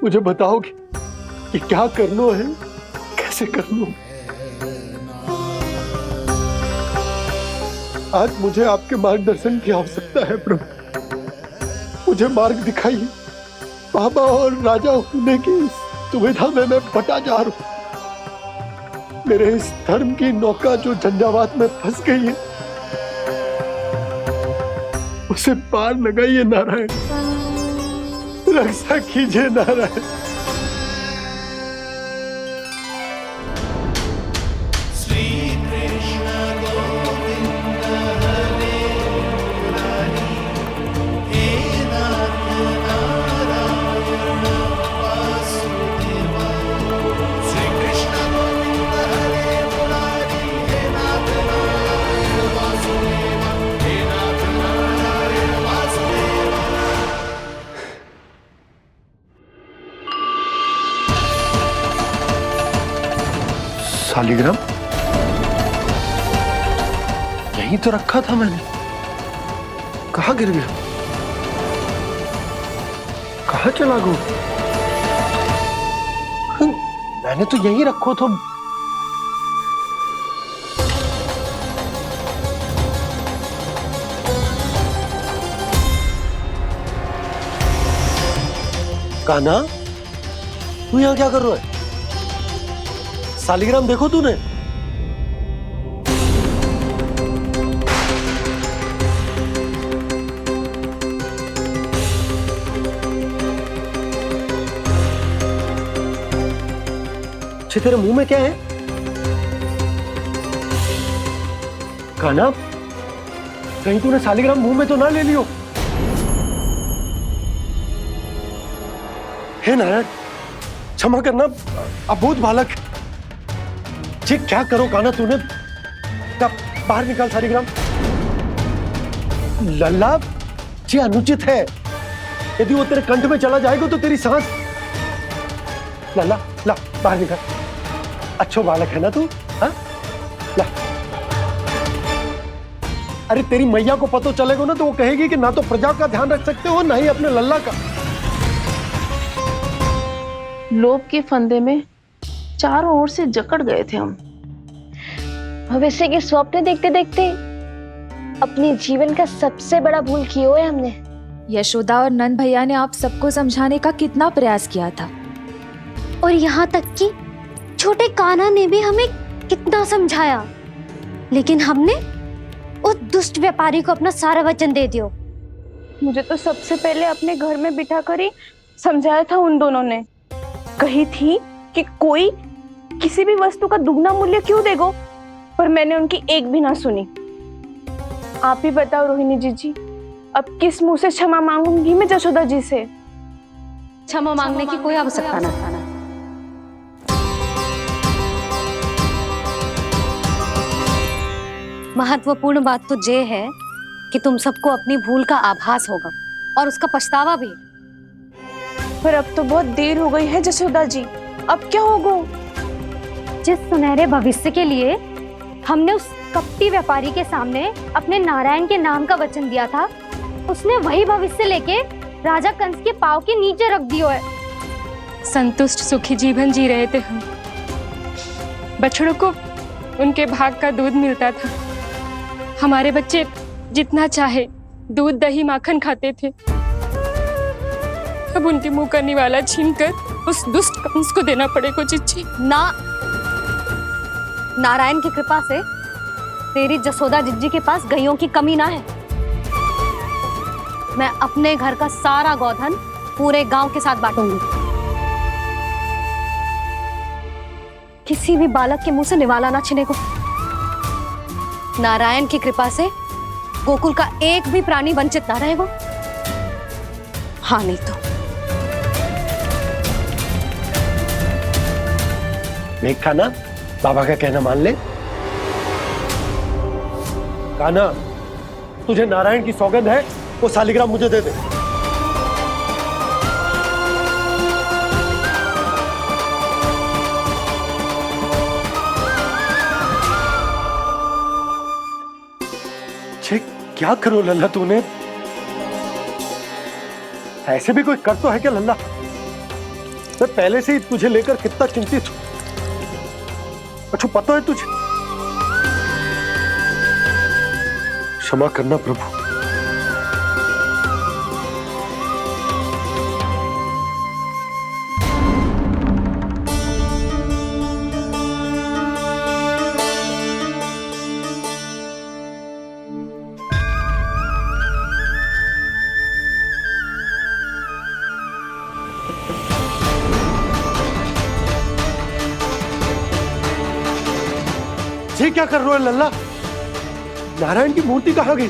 मुझे बताओगे कि क्या करना है, कैसे करना है? आज मुझे आपके मार्गदर्शन की आवश्यकता है प्रभु। मुझे मार्ग दिखाइए। बाबा और राजा होने की दुविधा में मैं बटा जा रहा हूं। मेरे इस धर्म की नौका जो झंझावात में फंस गई है, उसे पार लगाइए नारायण। रक्षा कीजिए नारायण। शालिग्राम यहीं तो रखा था मैंने। कहाँ गिर गया? कहाँ चला गया? मैंने तो यहीं रखो था। कान्हा, तू यहाँ क्या कर रहा है? शालिग्राम देखो तूने? अच्छे, तेरे मुंह में क्या है? कान्हा, कहीं तूने शालिग्राम मुंह में तो ना ले लियो? हे नारायण, क्षमा करना, अबोध बालक। जी क्या करो कान्हा तूने? बाहर निकाल शालिग्राम। लल्ला, जी अनुचित है। यदि वो तेरे कंठ में चला जाएगा तो तेरी सांस। लल्ला, ला बाहर निकाल। अच्छो बालक है ना तू? हाँ, ला। अरे तेरी मैया को पता चलेगा ना तो वो कहेगी कि ना तो प्रजा का ध्यान रख सकते हो, ना ही अपने लल्ला का। लोभ के फंदे में चारों ओर से जकड़ गए थे हम। भविष्य के स्वप्न देखते देखते अपने जीवन का सबसे बड़ा भूल किया है हमने। यशोदा और नंद भैया ने आप सबको समझाने का कितना प्रयास किया था, और यहाँ तक कि छोटे कान्हा ने भी हमें कितना समझाया, लेकिन हमने उस दुष्ट व्यापारी को अपना सारा वचन दे दिया। मुझे तो सबसे पहले अपने घर में बिठा कर ही समझाया था उन दोनों ने। कही थी कि कोई किसी भी वस्तु का दुगना मूल्य क्यों देगो, पर मैंने उनकी एक भी ना सुनी। आप ही बताओ रोहिणी जी, अब किस मुंह से क्षमा मांगूंगी मैं जशोदा जी से? क्षमा मांगने की कोई आवश्यकता ना। महत्वपूर्ण बात तो ये है कि तुम सबको अपनी भूल का आभास होगा और उसका पछतावा भी। पर अब तो बहुत देर हो गई है जशोदा जी, अब क्या होगा? जिस सुनहरे भविष्य के लिए हमने उस कपटी व्यापारी के सामने अपने नारायण के नाम का वचन दिया था, उसने वही भविष्य लेके राजा कंस के पांव के नीचे रख दिया है। संतुष्ट सुखी जीवन जी रहे थे हम। बछड़ों को उनके भाग का दूध मिलता था। हमारे बच्चे जितना चाहे दूध दही माखन खाते थे। अब उनके मुंह का निवाला छीनकर उस दुष्ट कंस को देना पड़ेगा चिच्ची। ना, नारायण की कृपा से तेरी जसोदा जिज्जी के पास गायों की कमी ना है। मैं अपने घर का सारा गोधन पूरे गांव के साथ बांटूंगी। किसी भी बालक के मुंह से निवाला ना छिने को। नारायण की कृपा से गोकुल का एक भी प्राणी वंचित ना रहेगा। हाँ नहीं तो देख कान्हा, बाबा का कहना मान ले। कान्हा, तुझे नारायण की सौगंध है, वो शालिग्राम मुझे दे दे। छे, क्या करो लल्ला तूने? ऐसे भी कोई कर तो है क्या लल्ला? मैं पहले से ही तुझे लेकर कितना चिंतित हूं। अच्छा पता है तुझे? क्षमा करना प्रभु। ये क्या कर रहे हो लल्ला? नारायण की मूर्ति कहाँ गई?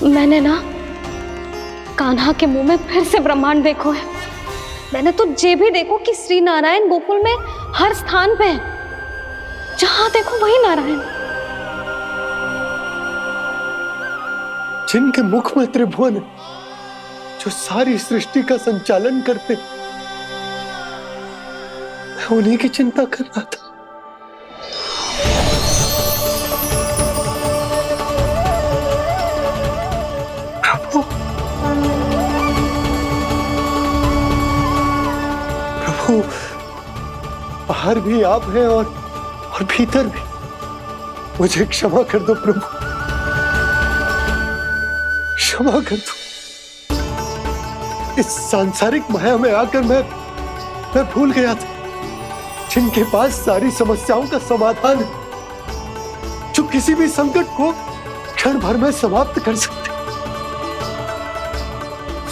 मैंने ना कान्हा के मुंह में फिर से ब्रह्मांड देखो है। मैंने तो ये भी देखो कि श्री नारायण गोकुल में हर स्थान पे है, जहां देखो वही नारायण। जिनके मुख में त्रिभुवन है, जो सारी सृष्टि का संचालन करते, मैं उन्हीं की चिंता कर रहा था। प्रभु, बाहर भी आप हैं और भीतर भी। मुझे क्षमा कर दो प्रभु, क्षमा कर दो। इस सांसारिक माया में आकर मैं भूल गया था जिनके पास सारी समस्याओं का समाधान है, जो किसी भी संकट को क्षण भर में समाप्त कर सकते,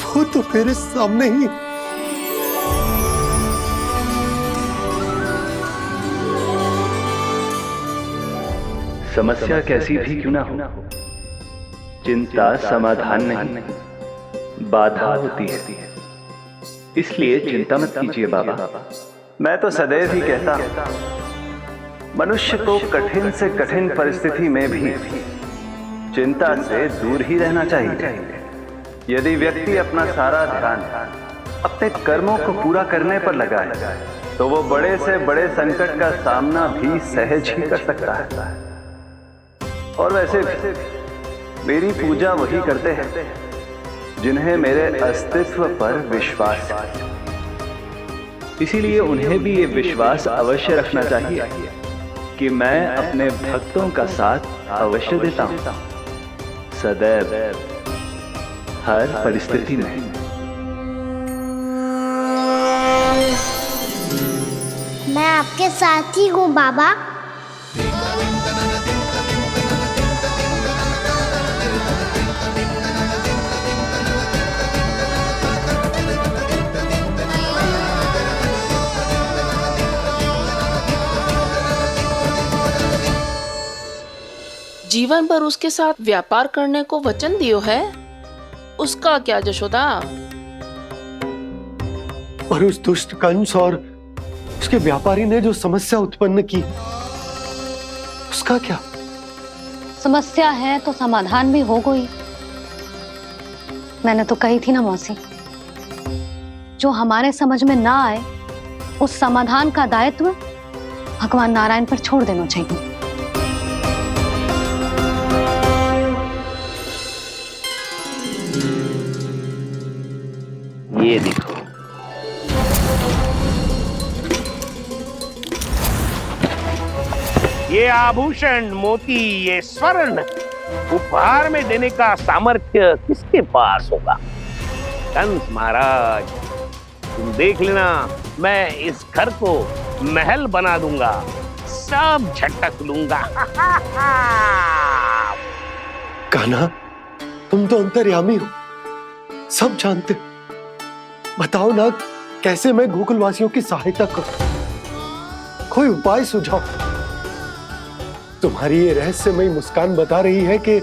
वो तो मेरे सामने ही। समस्या कैसी भी क्यों ना हो, चिंता समाधान नहीं, बाधा होती है। इसलिए चिंता मत कीजिए बाबा। मैं तो सदैव ही कहता हूं, मनुष्य को कठिन से कठिन परिस्थिति में भी चिंता से दूर ही रहना चाहिए। यदि व्यक्ति अपना सारा ध्यान अपने कर्मों को पूरा करने पर लगाए, तो वो बड़े से बड़े संकट का सामना भी सहज ही कर सकता है। और वैसे मेरी पूजा वही करते हैं जिन्हें मेरे अस्तित्व पर विश्वास है। इसीलिए उन्हें भी ये विश्वास अवश्य रखना चाहिए कि मैं अपने भक्तों का साथ अवश्य देता हूं, सदैव, हर परिस्थिति में। मैं आपके साथ ही हूँ बाबा। जीवन भर उसके साथ व्यापार करने को वचन दियो है, उसका क्या जशोदा? और उस दुष्ट कंस और उसके व्यापारी ने जो समस्या उत्पन्न की, उसका क्या? समस्या है तो समाधान भी हो गई। मैंने तो कही थी ना मौसी, जो हमारे समझ में ना आए उस समाधान का दायित्व भगवान नारायण पर छोड़ देना चाहिए। ये देखो, ये आभूषण, मोती, ये स्वर्ण उपहार में देने का सामर्थ्य किसके पास होगा? कंस महाराज, तुम देख लेना, मैं इस घर को महल बना दूंगा। सब झटक लूंगा। कान्हा, तुम तो अंतर्यामी हो, सब जानते। बताओ ना, कैसे मैं गोकुलवासियों की सहायता करूं? कोई उपाय सुझाओ। तुम्हारी ये रहस्यमयी मुस्कान बता रही है कि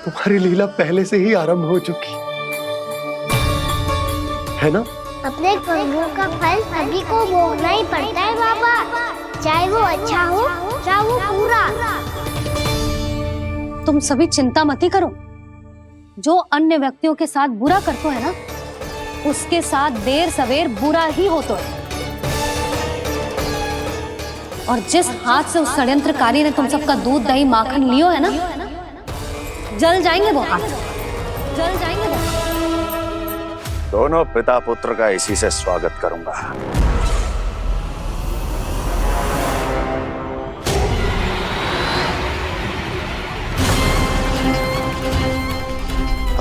तुम्हारी लीला पहले से ही आरंभ हो चुकी है ना? अपने कर्मों का फल सभी को भोगना ही पड़ता है बाबा, चाहे वो अच्छा हो चाहे वो बुरा। तुम सभी चिंता मत ही करो। जो अन्य व्यक्तियों के साथ बुरा करते है ना, उसके साथ देर सवेर बुरा ही होता है। और जिस हाथ से उस षड्यंत्रकारी ने तुम सबका दूध दही माखन लियो है ना, जल जाएंगे वो हाथ, जल जाएंगे वो। दोनों पिता पुत्र का इसी से स्वागत करूंगा।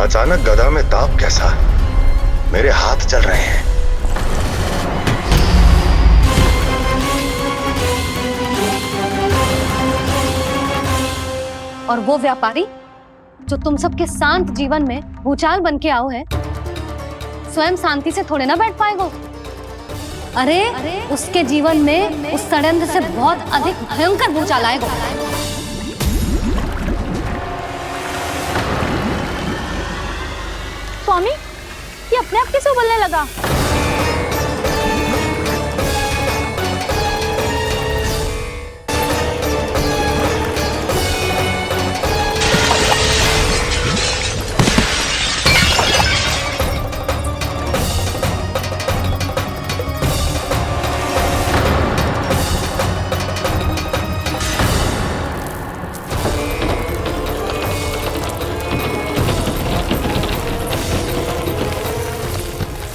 अचानक गदा में ताप कैसा? मेरे हाथ जल रहे हैं। और वो व्यापारी जो तुम सबके शांत जीवन में भूचाल बन के आओ है, स्वयं शांति से थोड़े ना बैठ पाएगा। अरे उसके जीवन में उस षड्यंत्र से बहुत अधिक भयंकर भूचाल आएगा। स्वामी, ये अपने आप कैसे उबलने लगा?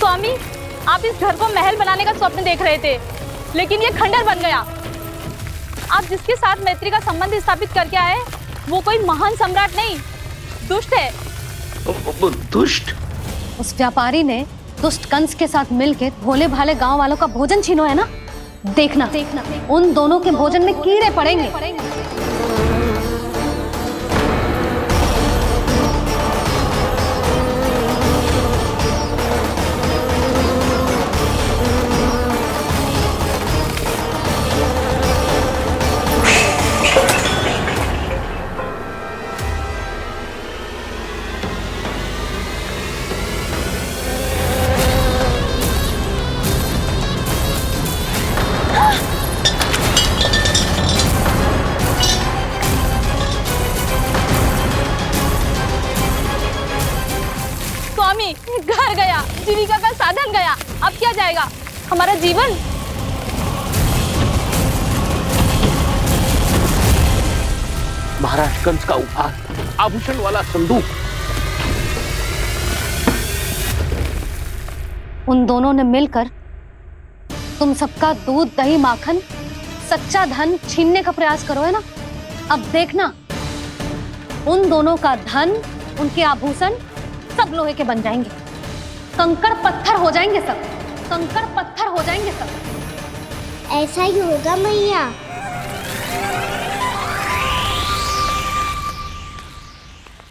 स्वामी, आप इस घर को महल बनाने का स्वप्न देख रहे थे, लेकिन ये खंडर बन गया। आप जिसके साथ मैत्री का संबंध स्थापित करके आए, वो कोई महान सम्राट नहीं, दुष्ट है। दुष्ट? उस व्यापारी ने दुष्ट कंस के साथ मिलकर भोले भाले गांव वालों का भोजन छीनो है ना। देखना उन दोनों के भोजन में कीड़े पड़ेंगे। घर गया, जीविका का साधन गया, अब क्या जाएगा हमारा जीवन? महाराज कंस का उपहार, आभूषण वाला संदूक। उन दोनों ने मिलकर तुम सबका दूध दही माखन सच्चा धन छीनने का प्रयास करो है ना। अब देखना उन दोनों का धन, उनके आभूषण सब लोहे के बन जाएंगे, कंकड़ पत्थर हो जाएंगे सब, कंकड़ पत्थर हो जाएंगे सब। ऐसा ही होगा मैया।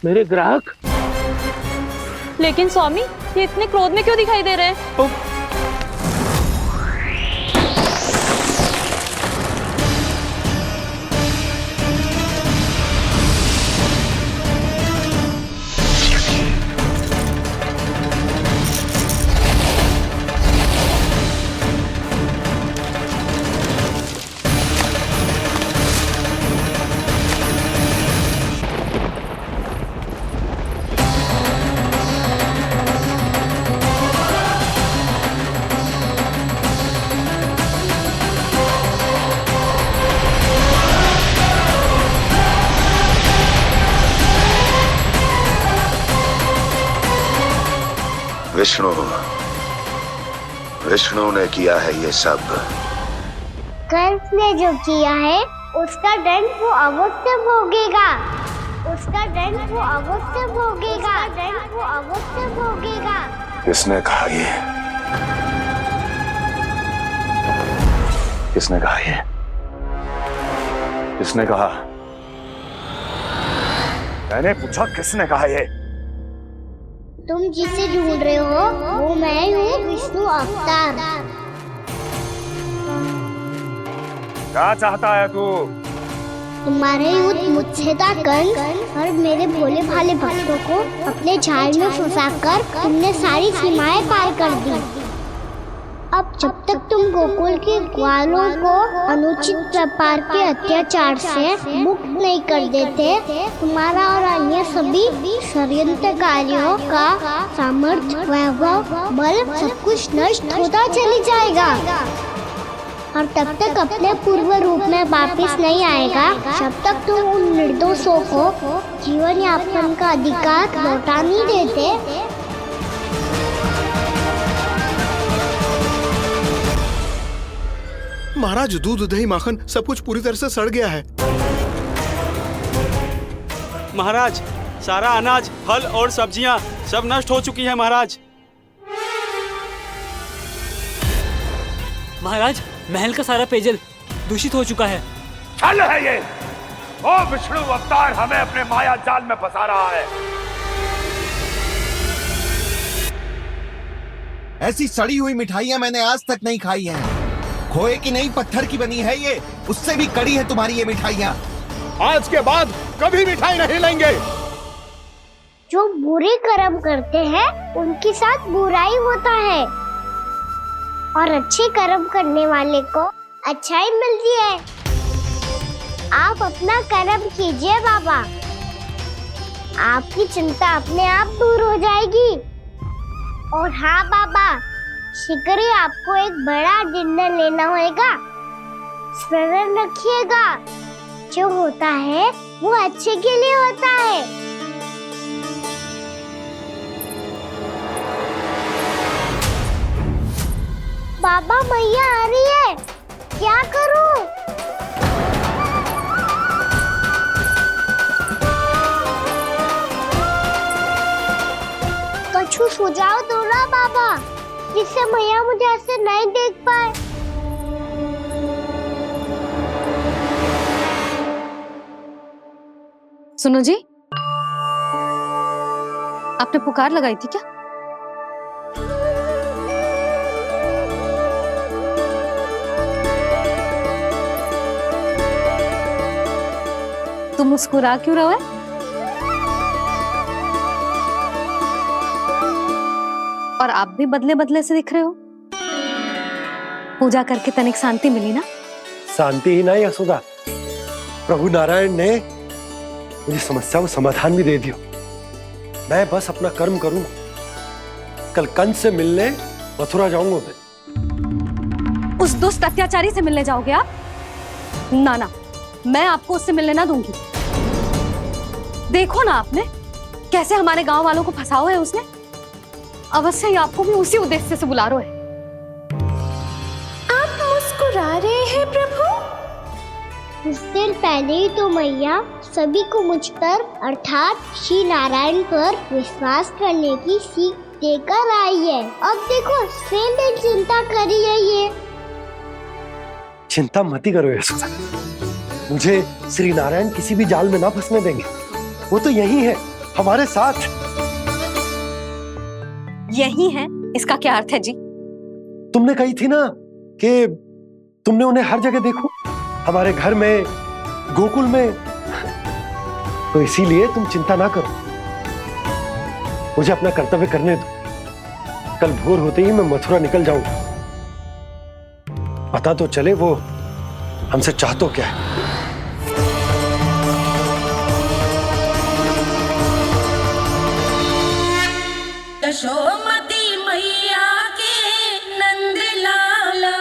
मेरे ग्राहक? लेकिन स्वामी, ये इतने क्रोध में क्यों दिखाई दे रहे हैं? विष्णु ने किया है ये सब। कंस ने जो किया है उसका दंड वो अवश्य भोगेगा, उसका दंड वो अवश्य भोगेगा, दंड वो अवश्य भोगेगा। किसने कहा ये? किसने कहा ये? किसने कहा? मैंने पूछा किसने कहा ये? तुम जिसे ढूंढ रहे हो वो मैं हूँ, विष्णु अवतार। क्या चाहता है तू? तुम्हारे युद्ध मुझसे था कंस, और मेरे भोले भाले भक्तों को अपने जाल में फंसाकर तुमने सारी सीमाएं पार कर दी। अब जब तक तुम गोकुल के ग्वालों को अनुचित व्यापार के अत्याचार से मुक्त नहीं कर देते, तुम्हारा और अन्य सभी षड्यंत्रकारियों का सामर्थ्य, वैभव, बल सब कुछ नष्ट होता चली जाएगा, और तब तक अपने पूर्व रूप में वापस नहीं आएगा जब तक तुम उन निर्दोषों को जीवन यापन का अधिकार लौटा नहीं देते। महाराज, दूध दही माखन सब कुछ पूरी तरह से सड़ गया है। महाराज, सारा अनाज, फल और सब्जियां सब नष्ट हो चुकी है महाराज। महाराज, महल का सारा पेयजल दूषित हो चुका है। छल है ये। ओ विष्णु अवतार हमें अपने माया जाल में फंसा रहा है। ऐसी सड़ी हुई मिठाइयां मैंने आज तक नहीं खाई हैं। खोए की नहीं, पत्थर की बनी है ये, उससे भी कड़ी है तुम्हारी ये मिठाइयां। आज के बाद कभी मिठाई नहीं लेंगे। जो बुरे कर्म करते हैं उनके साथ बुराई होता है, और अच्छे कर्म करने वाले को अच्छाई मिलती है। आप अपना कर्म कीजिए बाबा, आपकी चिंता अपने आप दूर हो जाएगी। और हाँ बाबा, शीघ्र ही आपको एक बड़ा डिनर लेना होगा। स्मरण रखिएगा, जो होता है वो अच्छे के लिए होता है। बाबा, मैया आ रही है, क्या करूं? कछु सुझाव दो ना बाबा, जिससे मैया मुझे ऐसे नहीं देख पाए। सुनो जी, आपने पुकार लगाई थी क्या? तुम मुस्कुरा क्यों रहे हो? और आप भी बदले बदले से दिख रहे हो। पूजा करके तनिक शांति मिली ना? शांति ही नहीं यशोदा, प्रभु नारायण ने मुझे समस्या को समाधान भी दे दिया। मैं बस अपना कर्म करूंगा। कल कंस से मिलने मथुरा जाऊंगा मैं। उस दुष्ट अत्याचारी से मिलने जाओगे आप? ना ना, मैं आपको उससे मिलने ना दूंगी। देखो ना आपने कैसे हमारे गांव वालों को फंसाओ है उसने। अवश्य ही आपको भी उसी उद्देश्य से बुला रहा है। आप मुस्कुरा रहे हैं प्रभु? कुछ देर पहले ही तो मैया सभी को मुझ पर अर्थात श्री नारायण पर विश्वास करने की सीख देकर आई है। अब देखो स्वयं चिंता करी है ये। चिंता मत करो यशोदा, मुझे श्री नारायण किसी भी जाल में ना फंसने देंगे। वो तो यही है हमारे साथ। यही है, इसका क्या अर्थ है जी? तुमने कही थी ना कि तुमने उन्हें हर जगह देखो, हमारे घर में, गोकुल में। तो इसीलिए तुम चिंता ना करो, मुझे अपना कर्तव्य करने दो। कल भोर होते ही मैं मथुरा निकल जाऊंगा। पता तो चले वो हमसे चाहतो क्या है। यशोमती मैया के नंद लाला।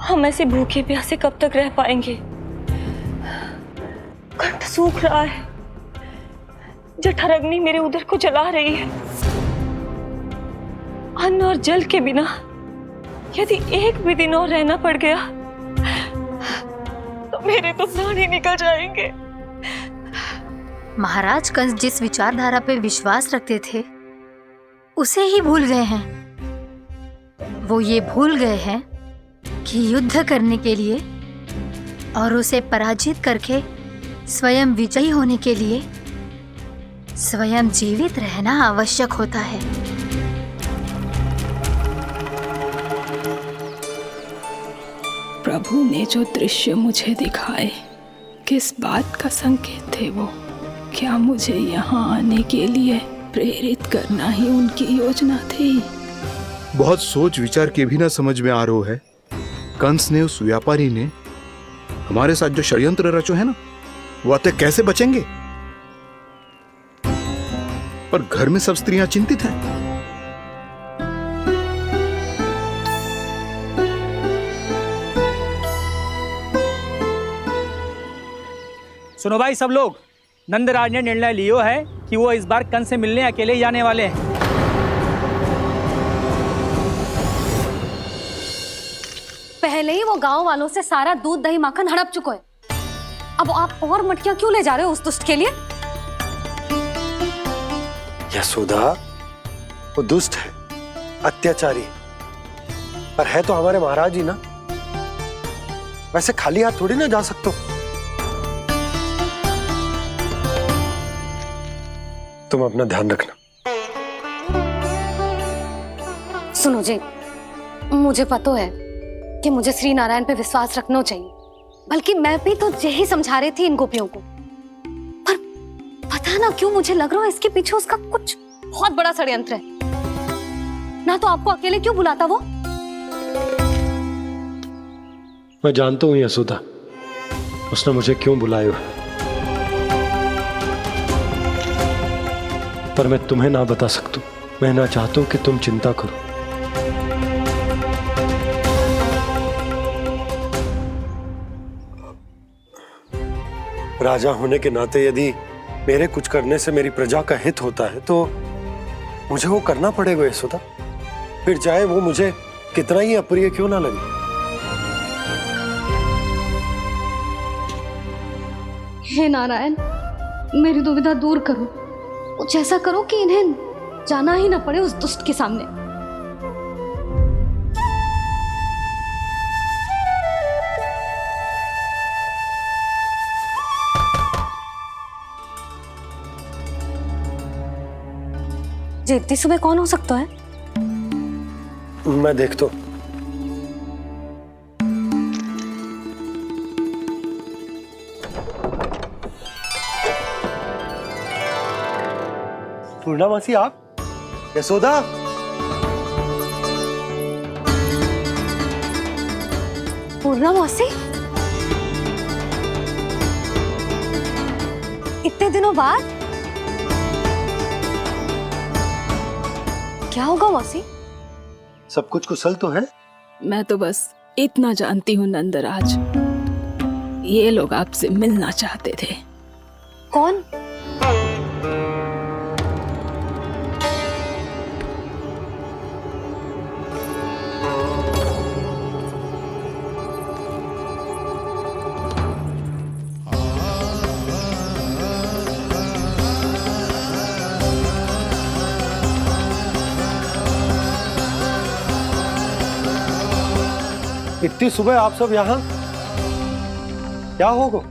हम ऐसे भूखे प्यासे कब तक रह पाएंगे? कंठ सूख रहा है, जठराग्नि मेरे उदर को जला रही है। अन्न और जल के बिना यदि एक भी दिन और रहना पड़ गया तो मेरे तो प्राण ही निकल जाएंगे। महाराज कंस जिस विचारधारा पे विश्वास रखते थे उसे ही भूल गए हैं। वो ये भूल गए हैं कि युद्ध करने के लिए और उसे पराजित करके स्वयं विजयी होने के लिए स्वयं जीवित रहना आवश्यक होता है। प्रभु ने जो दृश्य मुझे दिखाए, किस बात का संकेत थे वो? क्या मुझे यहाँ आने के लिए प्रेरित करना ही उनकी योजना थी? बहुत सोच विचार के भी ना समझ में आ रहा है। कंस ने, उस व्यापारी ने हमारे साथ जो षड्यंत्र रचो है ना, वो आते कैसे बचेंगे? पर घर में सब स्त्रियां चिंतित हैं। सुनो भाई सब लोग, नंदराज ने निर्णय लियो है कि वो इस बार कंस से मिलने अकेले ही जाने वाले हैं। पहले ही वो गांव वालों से सारा दूध दही माखन हड़प चुका है। अब आप और मटकियां क्यों ले जा रहे हो उस दुष्ट के लिए? यशोदा, वो दुष्ट है, अत्याचारी, पर है तो हमारे महाराज ही ना। वैसे खाली हाथ थोड़ी ना जा सकते हो। तुम अपना ध्यान रखना। सुनो जी, मुझे पता है कि मुझे श्री नारायण पे विश्वास रखना चाहिए, बल्कि मैं भी तो यही समझा रही थी इन गोपियों को। पर पता ना क्यों मुझे लग रहा है इसके पीछे उसका कुछ बहुत बड़ा षड्यंत्र है। ना तो आपको अकेले क्यों बुलाता वो? मैं जानता हूं यशोदा, उसने मुझे क्यों बुलाया, पर मैं तुम्हें ना बता सकता। मैं ना चाहता हूं कि तुम चिंता करो। राजा होने के नाते यदि मेरे कुछ करने से मेरी प्रजा का हित होता है तो मुझे वो करना पड़ेगा यशोदा, फिर चाहे वो मुझे कितना ही अप्रिय क्यों ना लगे। हे नारायण, मेरी दुविधा दूर करो। कुछ ऐसा करो कि इन्हें जाना ही ना पड़े उस दुष्ट के सामने। जी इतनी सुबह कौन हो सकता है? मैं देखता हूं। पूर्णा मासी, आप? यशोदा, पूर्णा मौसी, इतने दिनों बाद क्या होगा मौसी? सब कुछ कुशल तो है? मैं तो बस इतना जानती हूँ नंदराज, ये लोग आपसे मिलना चाहते थे। कौन? इतनी सुबह आप सब यहाँ? क्या होगा?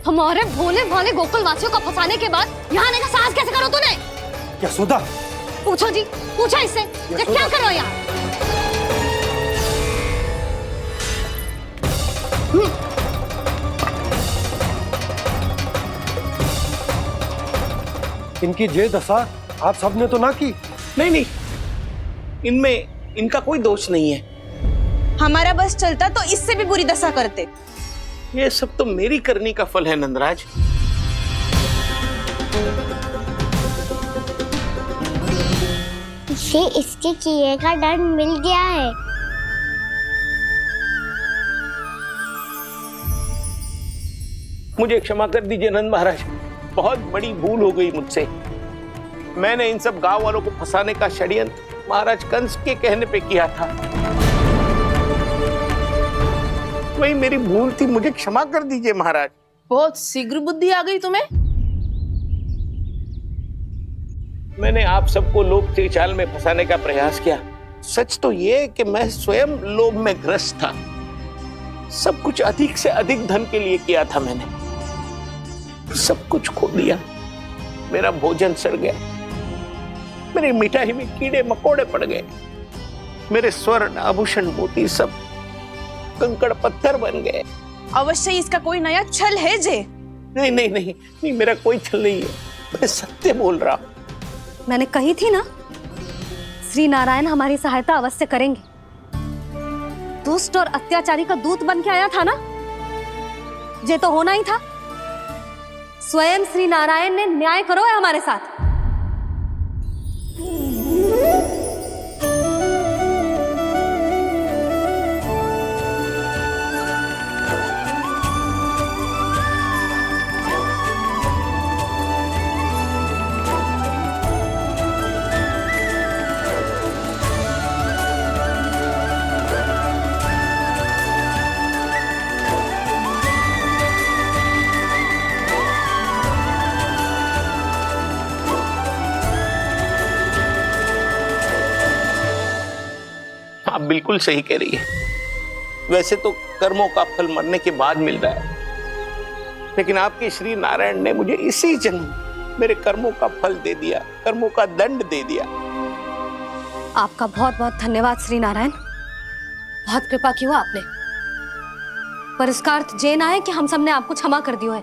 हमारे भोले भाले गोकुल वासियों को फंसाने के बाद यहाँ आने का साहस कैसे करो तूने? यशोदा, पूछो जी, पूछो इससे, ये क्या करो यहाँ? इनकी ये दशा आप सबने तो ना की? नहीं नहीं, इनमें इनका कोई दोष नहीं है। हमारा बस चलता तो इससे भी बुरी दशा करते। ये सब तो मेरी करनी का फल है नंदराज। इसे इसके किए का डर मिल गया है। मुझे क्षमा कर दीजिए नंद महाराज, बहुत बड़ी भूल हो गई मुझसे। मैंने इन सब गांव वालों को फंसाने का षड्यंत्र महाराज कंस के कहने पे किया था। वही मेरी भूल थी, मुझे क्षमा कर दीजिए महाराज। बहुत शीघ्र बुद्धि आ गई तुम्हें। मैंने आप सबको लोभ के चाल में फंसाने का प्रयास किया। सच तो ये कि मैं स्वयं लोभ में ग्रस्त था। सब कुछ अधिक से अधिक धन के लिए किया था मैंने। सब कुछ खो दिया। मेरा भोजन सड़ गया, मेरी मिठाई में कीड़े मकोड़े पड़ गए, मेरे स्वर्ण आभूषण मोती सब कंकड़ पत्थर बन गए। अवश्य इसका कोई नया छल है जे। नहीं नहीं नहीं नहीं, मेरा कोई छल नहीं है, मैं सत्य बोल रहा हूं। मैंने कही थी ना, श्री नारायण हमारी सहायता अवश्य करेंगे। दुष्ट और अत्याचारी का दूत बन के आया था ना, ये तो होना ही था। स्वयं श्री नारायण ने न्याय करो है हमारे साथ। आप बिल्कुल सही कह रही है। वैसे तो कर्मों का फल मरने के बाद मिल रहा है, लेकिन आपके श्री नारायण ने मुझे इसी जन्म मेरे कर्मों का फल दे दिया, कर्मों का दंड दे दिया। आपका बहुत बहुत धन्यवाद श्री नारायण, बहुत कृपा की हो आपने। पर इसका अर्थ ये ना है कि हम सबने आपको क्षमा कर दिया है।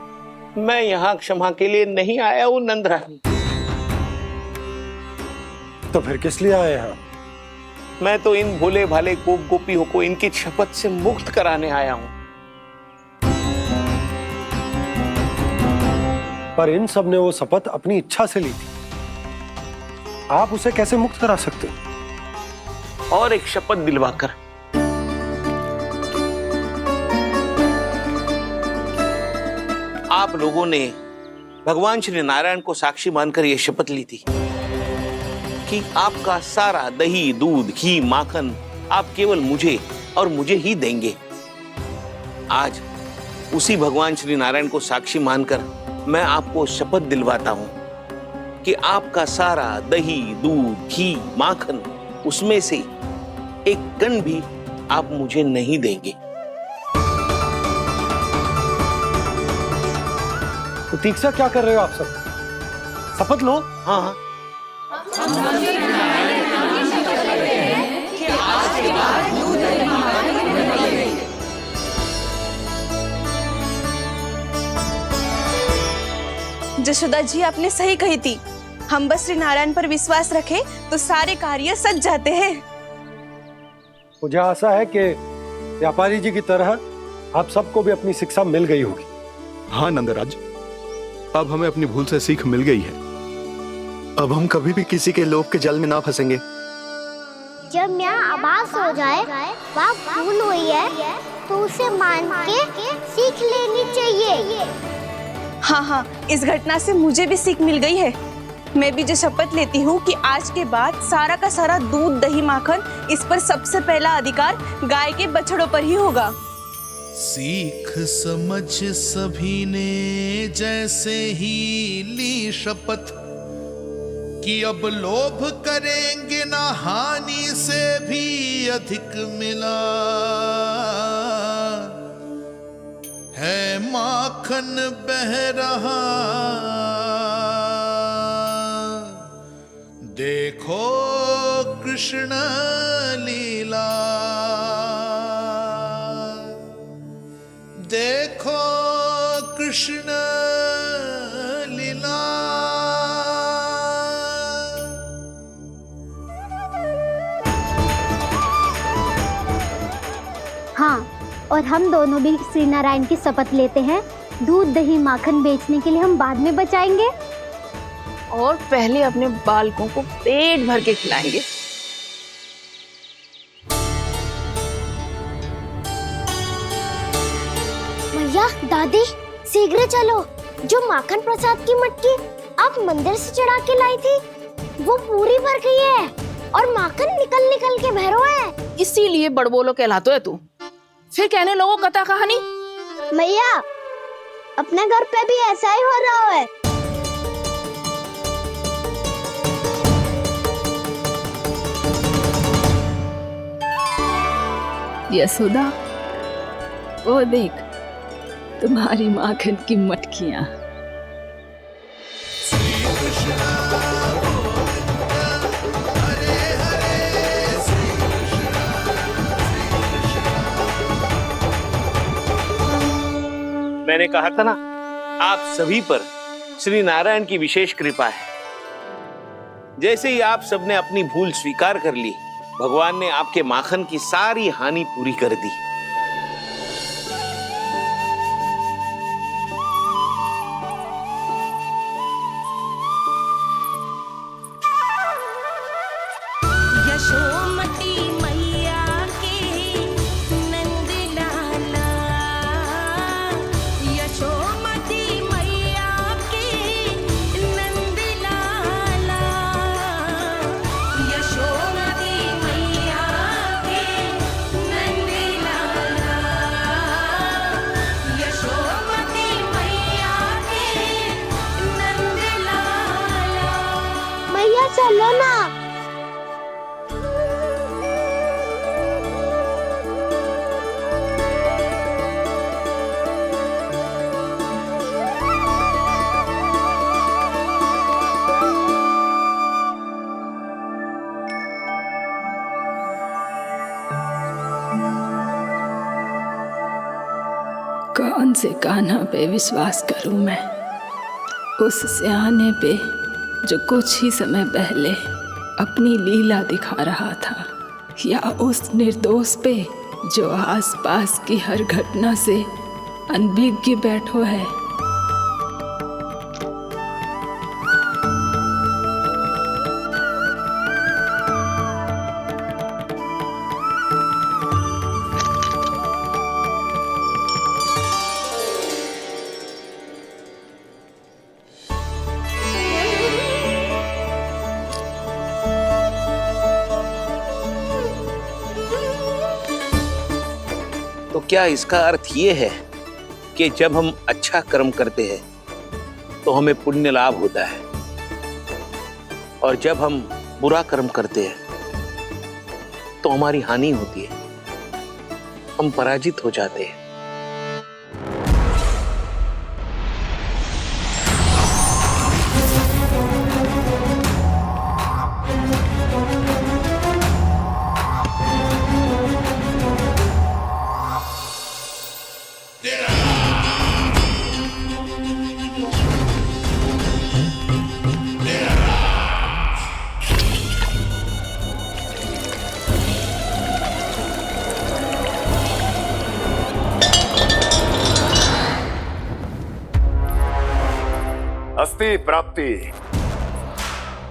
मैं यहाँ क्षमा के लिए नहीं आया हूँ नंदरानी। तो फिर किस लिए आए हैं? मैं तो इन भोले भाले गोप गोपियों को इनकी शपथ से मुक्त कराने आया हूं। पर इन सब ने वो शपथ अपनी इच्छा से ली थी, आप उसे कैसे मुक्त करा सकते हो? और एक शपथ दिलवाकर। आप लोगों ने भगवान श्री नारायण को साक्षी मानकर यह शपथ ली थी कि आपका सारा दही, दूध, घी, माखन आप केवल मुझे और मुझे ही देंगे। आज उसी भगवान श्री नारायण को साक्षी मानकर मैं आपको शपथ दिलवाता हूं कि आपका सारा दही, दूध, घी, माखन उसमें से एक कण भी आप मुझे नहीं देंगे। प्रतीक्षा क्या कर रहे हो आप सब? शपथ लो। हाँ हाँ, जशोदा जी आपने सही कही थी। हम बस श्री नारायण पर विश्वास रखें तो सारे कार्य सज जाते हैं। मुझे आशा है कि व्यापारी जी की तरह आप सबको भी अपनी शिक्षा मिल गई होगी। हाँ नंदराज, अब हमें अपनी भूल से सीख मिल गई है। अब हम कभी भी किसी के लोभ के जाल में ना फंसेंगे। जब यहाँ आभास हो जाए वहाँ भूल हुई है तो उसे मान के सीख लेनी चाहिए। हाँ हाँ, इस घटना से मुझे भी सीख मिल गई है। मैं भी जो शपथ लेती हूँ कि आज के बाद सारा का सारा दूध, दही, माखन इस पर सबसे पहला अधिकार गाय के बछड़ों पर ही होगा। सीख समझ सभी ने जैसे ही ली शपथ कि अब लोभ करेंगे ना हानि से भी अधिक मिला है, माखन बह रहा देखो कृष्ण लीला, देखो कृष्ण लीला। हाँ, और हम दोनों भी श्री नारायण की शपथ लेते हैं, दूध, दही, माखन बेचने के लिए हम बाद में बचाएंगे और पहले अपने बालकों को पेट भर के खिलाएंगे। भैया, दादी, शीघ्र चलो। जो माखन प्रसाद की मटकी आप मंदिर से चढ़ा के लाई थी वो पूरी भर गई है और माखन निकल निकल के बह रहा है। इसीलिए बड़बोलो कहलाते है तू। फिर कहने लोगों कथा कहानी। मैया अपने घर पे भी ऐसा ही हो रहा है। यशोदा, वो देख तुम्हारी माखन की मटकियां। मैंने कहा था ना, आप सभी पर श्री नारायण की विशेष कृपा है। जैसे ही आप सबने अपनी भूल स्वीकार कर ली, भगवान ने आपके माखन की सारी हानि पूरी कर दी। यशोमती मैया के नंद लाला, यशोमती मैया के नंद लाला, यशोमती मैया के नंद लाला, यशोमती मैया के नंद लाला। मैया चलो ना। कौन से कान्हा पे विश्वास करूं मैं? उस सियाने पे जो कुछ ही समय पहले अपनी लीला दिखा रहा था, या उस निर्दोष पे जो आसपास की हर घटना से अनभिज्ञ बैठो है? तो क्या इसका अर्थ ये है कि जब हम अच्छा कर्म करते हैं तो हमें पुण्य लाभ होता है, और जब हम बुरा कर्म करते हैं तो हमारी हानि होती है, हम पराजित हो जाते हैं? अस्ति प्राप्ति।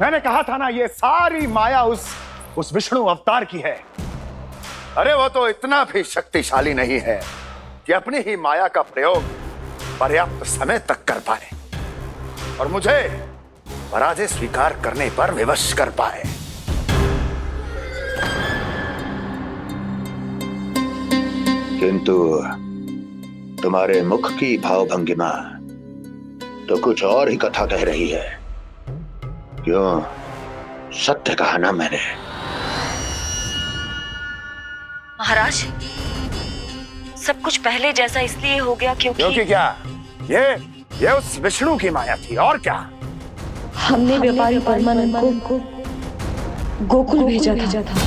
मैंने कहा था ना, ये सारी माया उस विष्णु अवतार की है। अरे वो तो इतना भी शक्तिशाली नहीं है कि अपनी ही माया का प्रयोग पर्याप्त समय तक कर पाए और मुझे पराजय स्वीकार करने पर विवश कर पाए। किंतु तुम्हारे मुख की भावभंगिमा तो कुछ और ही कथा कह रही है। क्यों? सत्य कहा ना मैंने। महाराज, सब कुछ पहले जैसा इसलिए हो गया क्योंकि क्या? ये उस विष्णु की माया थी, और क्या? हमने व्यापारी परमानंद को गोकुल भेजा था।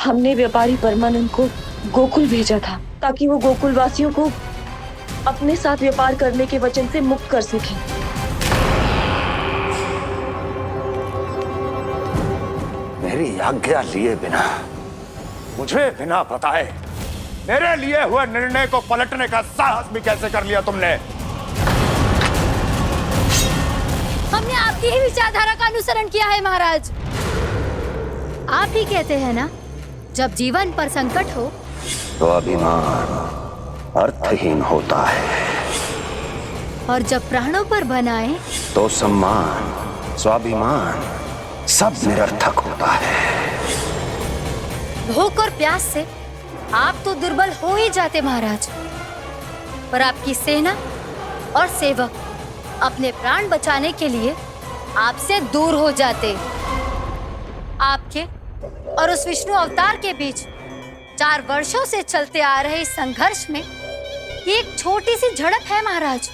हमने व्यापारी परमानंद को गोकुल भेजा था ताकि वो गोकुल वासियों को अपने साथ व्यापार करने के वचन से मुक्त कर सके। मेरी आज्ञा लिए बिना, मुझे बिना बताए मेरे लिए हुए निर्णय को पलटने का साहस भी कैसे कर लिया तुमने? हमने आपकी ही विचारधारा का अनुसरण किया है महाराज। आप ही कहते हैं ना, जब जीवन पर संकट हो तो अभिमान अर्थहीन होता है, और जब प्राणों पर बनाए तो सम्मान, स्वाभिमान सब निरर्थक होता है। भूख और प्यास से आप तो दुर्बल हो ही जाते महाराज, पर आपकी सेना और सेवक अपने प्राण बचाने के लिए आपसे दूर हो जाते। आपके और उस विष्णु अवतार के बीच 4 वर्षों से चलते आ रहे इस संघर्ष में ये एक छोटी सी झड़प है महाराज,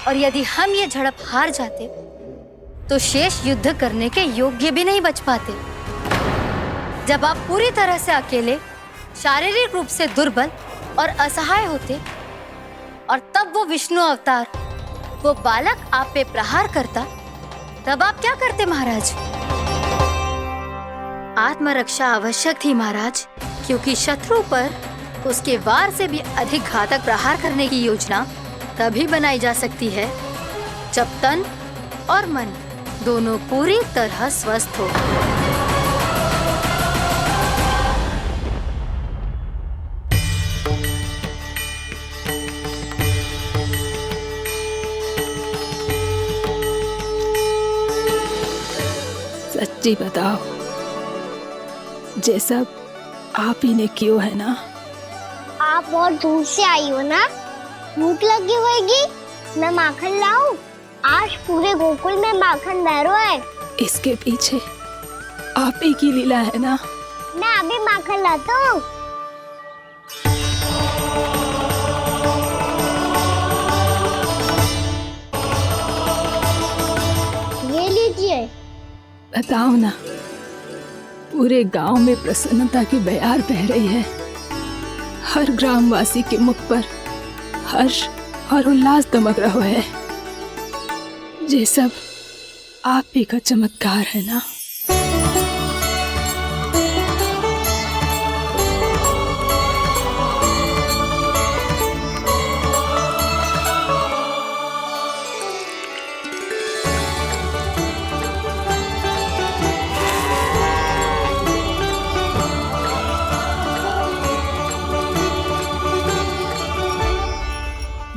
और यदि हम ये झड़प हार जाते तो शेष युद्ध करने के योग्य भी नहीं बच पाते। जब आप पूरी तरह से अकेले, शारीरिक रूप से दुर्बल और असहाय होते, और तब वो विष्णु अवतार, वो बालक आप पे प्रहार करता, तब आप क्या करते महाराज? आत्मरक्षा आवश्यक थी महाराज, क्योंकि शत्रु पर उसके वार से भी अधिक घातक प्रहार करने की योजना तभी बनाई जा सकती है जब तन और मन दोनों पूरी तरह स्वस्थ हो। सच्ची बताओ, जैसा आप ही ने किया है ना? आप बहुत दूर से आई हो ना, भूख लगी होगी। मैं माखन लाऊं? आज पूरे गोकुल में माखन बह रहा है। इसके पीछे आप ही की लीला है ना? मैं अभी माखन लाता हूँ। ये लीजिए। बताओ ना, पूरे गांव में प्रसन्नता की बयार बह रही है। हर ग्रामवासी के मुख पर हर्ष और उल्लास दमक रहा है। ये सब आप ही का चमत्कार है ना?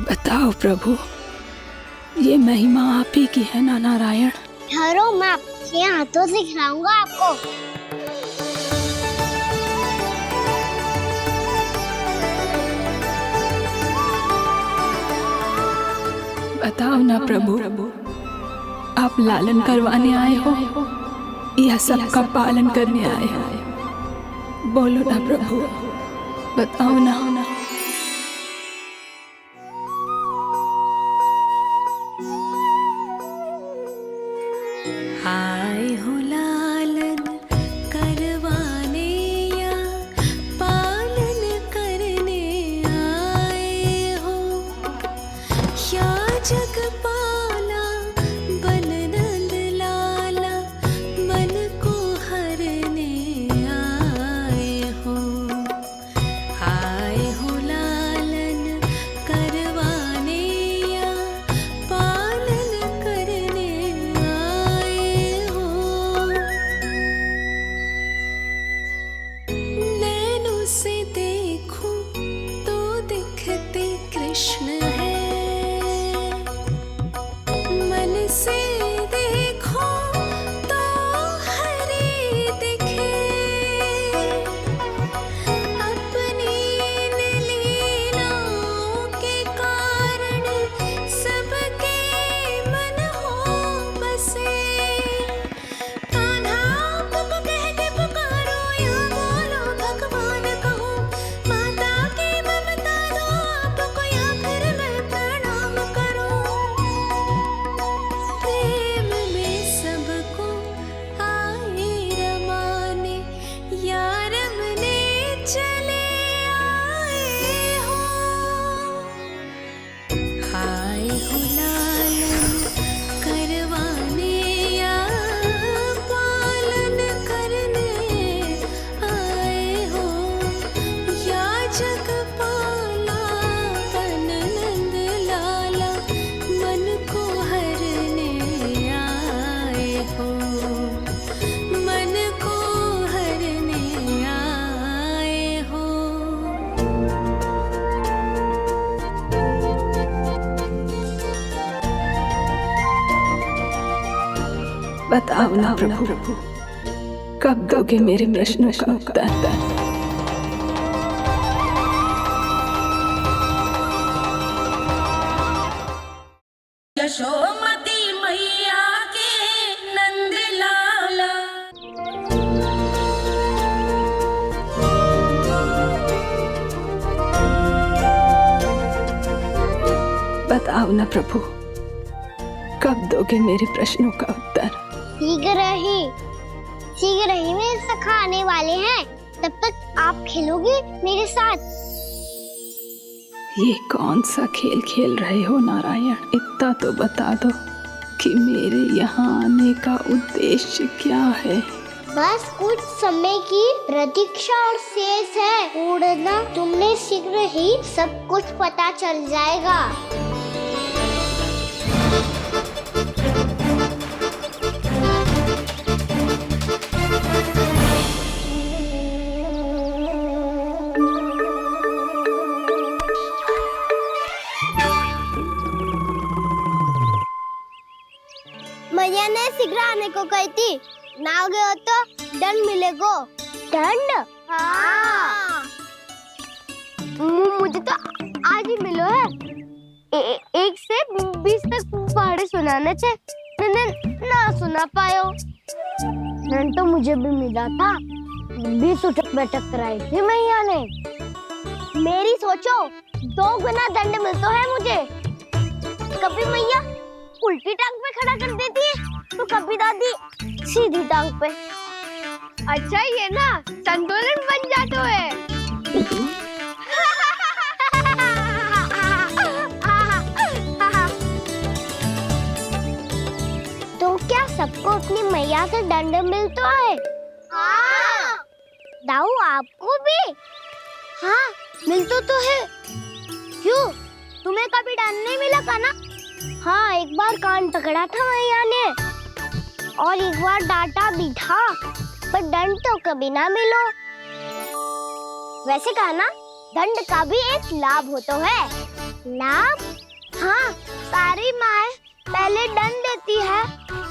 बताओ प्रभु, ये महिमा आप ही की है ना नारायण? ठहरो, मैं अपने हाथों से खिलाऊंगा आपको। बताओ ना प्रभु, आप लालन करवाने आए हो या सबका पालन करने आए हो? बोलो ना प्रभु, बताओ ना। आए हो लालन करवाने या पालन करने आए हो, या जगपाला बन नंद लाला मन को हरने आए हो। आए बताओ ना प्रभु, कब दोगे मेरे प्रश्नों का उत्तर? यशोमती मैया के नंद लाला। बताओ ना प्रभु, कब दोगे मेरे प्रश्नों का उत्तर? शीघ्र ही मेरे सखा आने वाले हैं, तब तक आप खेलोगे मेरे साथ। ये कौन सा खेल खेल रहे हो नारायण? इतना तो बता दो कि मेरे यहाँ आने का उद्देश्य क्या है? बस कुछ समय की प्रतीक्षा और शेष है। उड़ना तुमने शीघ्र ही सब कुछ पता चल जाएगा। मैया ने शीघ्र आने को कही थी, ना आ गए हो तो दंड मिलेगा। दंड? हाँ। मुझे तो आज ही मिलो है। 1 से 20 तक पहाड़े सुनाने थे, मैंने ना सुना पायो। दंड तो मुझे भी मिला था, 20 उठक बैठक कराई थी मैया ने। मेरी सोचो 2 गुना दंड मिलता है मुझे। कभी मैया उल्टी टांग पे खड़ा कर देती है, तो कभी दादी सीधी टांग पे। अच्छा ये ना संतुलन बन जाता है। तो क्या सबको अपनी मैया से दंड मिलता है? हाँ। दाऊ आपको भी? हाँ मिलता तो है। क्यों, तुम्हें कभी दंड नहीं मिला का ना? हाँ, एक बार कान पकड़ा था मैया ने और एक बार डांटा भी था, पर दंड तो कभी ना मिलो। वैसे कहा ना, दंड का भी एक लाभ होता है। लाभ? हाँ, सारी माँ पहले दंड देती है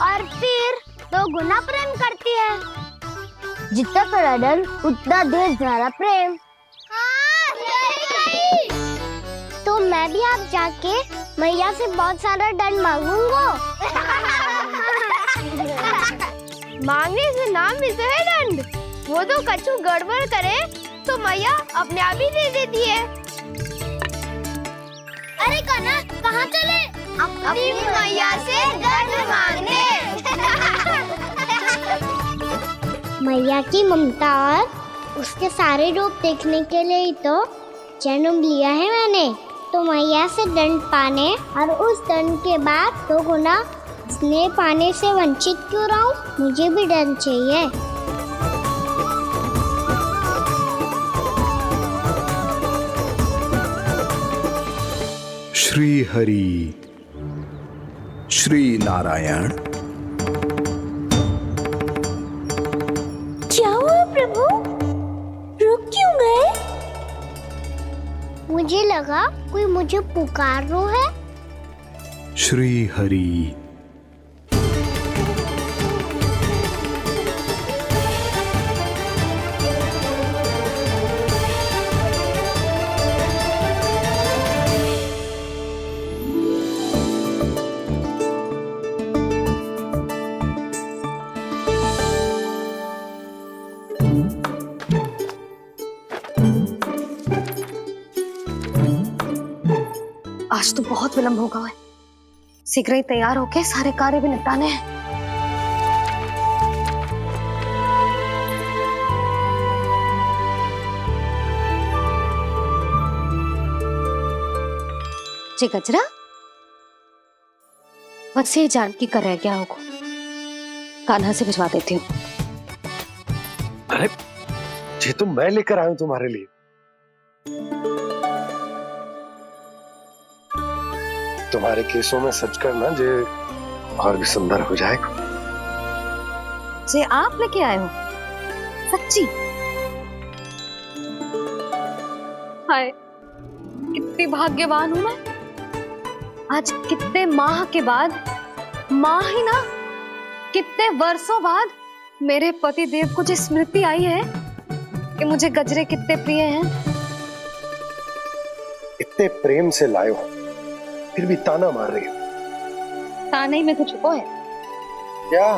और फिर 2 गुना प्रेम करती है। जितना बड़ा दंड उतना ढेर सारा प्रेम। हाँ, सही कही। तो मैं भी आप जाके मैया से बहुत सारा दंड मांगूंगा। मांगने से ना मिलता है दंड, वो तो कछु गड़बड़ करे तो मैया अपने आप ही दे देती है। अरे कना, कहाँ चले? अपनी मैया से दंड मांगने। मैया की ममता और उसके सारे रूप देखने के लिए ही तो जन्म लिया है मैंने। तो मैया से दंड पाने और उस दंड के बाद 2 गुना स्नेह पाने से वंचित क्यों रहूं? मुझे भी दंड चाहिए। श्री हरि, श्री नारायण। क्या हुआ प्रभु? रुक क्यों गए? मुझे लगा कोई मुझे पुकार रहा है। श्री हरि। आज तो बहुत विलंब होगा है। शीघ्र ही तैयार होके सारे कार्य भी निपटाने हैं। जी गजरा, बस ये जानकी कर रह गया होगा, कान्हा से भिजवा देती हूँ। अरे ये तो मैं लेकर आया हूं तुम्हारे लिए। तुम्हारे केसों में सच करना जे और भी सुंदर हो जाएगा। जे आप लेके आए हो? सच्ची? हाय, कितनी भाग्यवान हूं मैं। आज कितने माह के बाद, माह ही ना कितने वर्षों बाद मेरे पति देव को जो स्मृति आई है कि मुझे गजरे कितने प्रिय हैं। इतने प्रेम से लाए हो, फिर भी ताना मार रही हो। ताने में कुछ छुपो है क्या?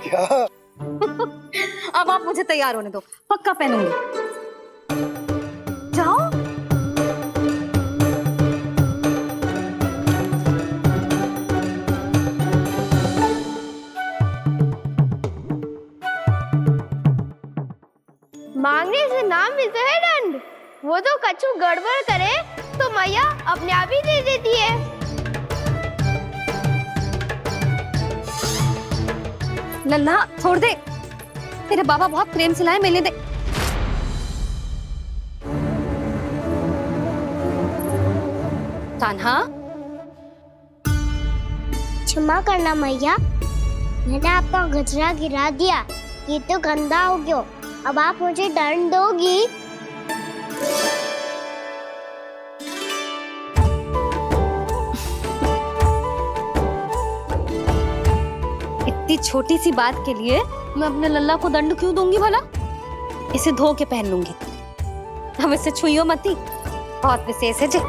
क्या? अब आप मुझे तैयार होने दो, पक्का पहनूंगी। जाओ। मांगने से नाम मिलता है दंड। वो तो कछु गड़बड़ करे तो मैया अपने आप ही दे देती है। नन्हा छोड़ दे, तेरे बाबा बहुत प्रेम से लाए, मिलने दे। कान्हा, क्षमा करना मैया, मैंने आपका गजरा गिरा दिया, ये तो गंदा हो गया। अब आप मुझे दंड दोगी? इतनी छोटी सी बात के लिए मैं अपने लल्ला को दंड क्यों दूंगी भला? इसे धो के पहन लूंगी। हम इसे छुइयो मती, बहुत विशेष है जी।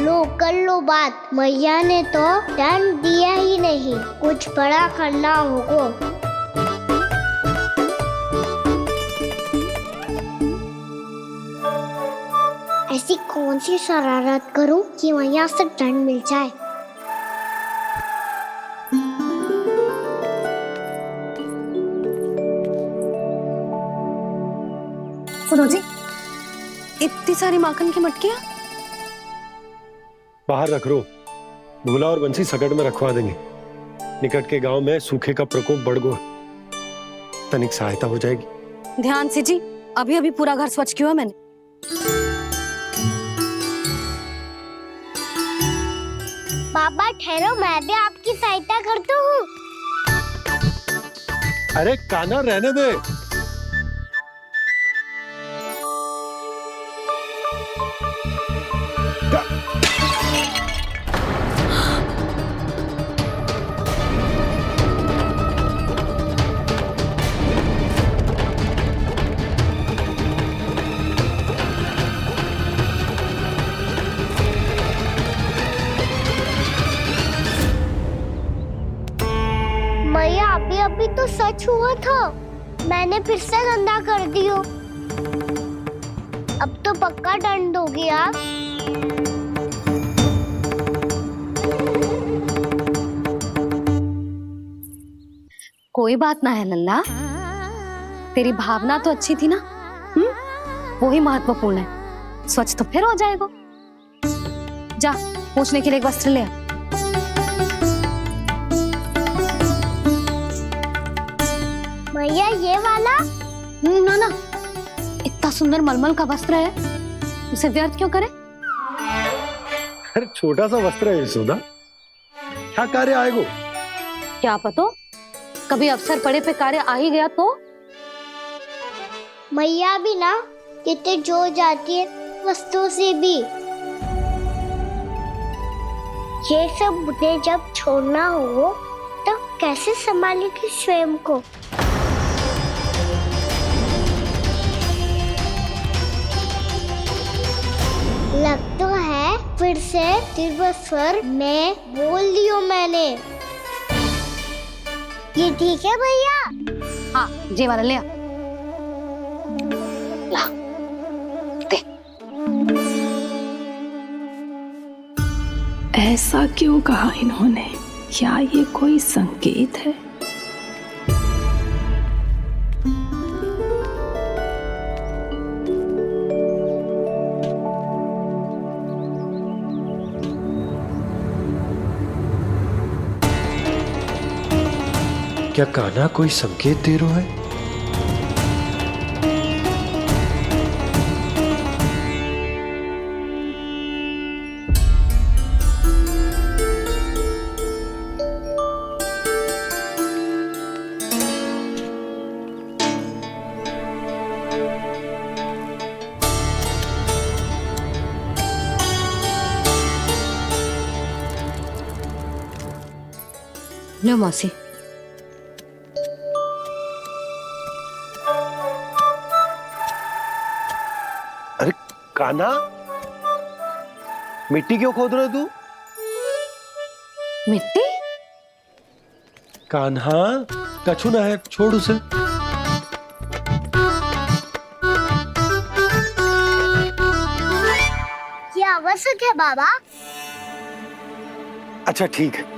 लो कर लो बात, मैया ने तो दंड दिया ही नहीं, कुछ बड़ा करना होगा। ऐसी कौन सी शरारत करूं कि मैया से दंड मिल जाए? सुनो जी, इतनी सारी माखन की मटकियां बाहर रख रो, भूला और बंसी सकट में रखवा देंगे। निकट के गांव में सूखे का प्रकोप बढ़ गया, तनिक सहायता हो जाएगी। ध्यान से जी, अभी अभी पूरा घर स्वच्छ किया मैंने। पापा ठहरो, मैं भी आपकी सहायता करता हूँ। अरे कान्हा रहने दे। मैया अभी अभी तो सच हुआ था, मैंने फिर से गंदा कर दियो। अब तो पक्का दंड दोगे आप। कोई बात ना है लल्ला, तेरी भावना तो अच्छी थी ना, वो ही महत्वपूर्ण है। स्वच्छ तो फिर हो जाएगा। जा, पूछने के लिए एक वस्त्र ले आ। भैया ये वाला? ना ना, इतना सुंदर मलमल का वस्त्र है, उसे व्यर्थ क्यों करे? अरे छोटा सा वस्त्र है यशोदा, क्या कार्य आएगा? क्या पता, कभी अवसर पड़े पे कार्य आ ही गया तो। मैया भी ना कितने जो जाती है वस्तुओं से भी। ये सब मुझे जब छोड़ना हो तो कैसे संभालेगी स्वयं को? लग तो है फिर से तिरस्वर में बोल दियो मैंने। ये ठीक है भैया? हाँ, ये वाला ले आ। ला, दे। ऐसा क्यों कहा इन्होंने? क्या ये कोई संकेत है? क्या कान्हा कोई संकेत दे रहा है? लो मौसी। अरे कान्हा, मिट्टी क्यों खोद रहे तू? मिट्टी? कान्हा, कछु ना है, छोड़ उसे। ये आवश्यक है बाबा। अच्छा ठीक है।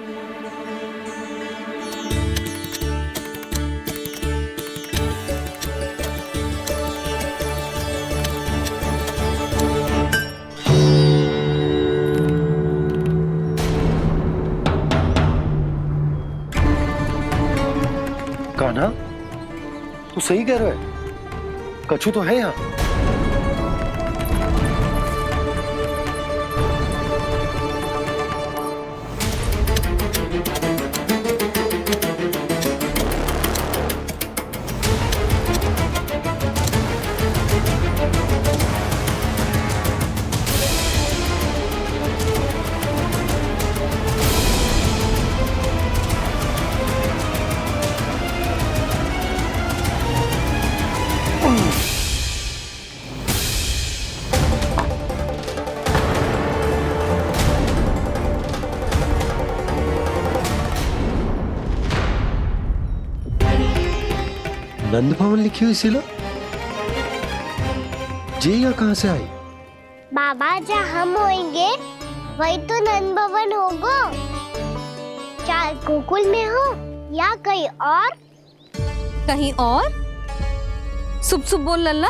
कान्हा, तू सही कह रहा है, कछु तो है यहाँ। नंद भवन लिखी हुई सिला, जी या कहां से आई? बाबा जहाँ हम होंगे वही तो नंद भवन होगा। चाहे गोकुल में हो या कहीं और। कहीं और? सुब सुब बोल लल्ला।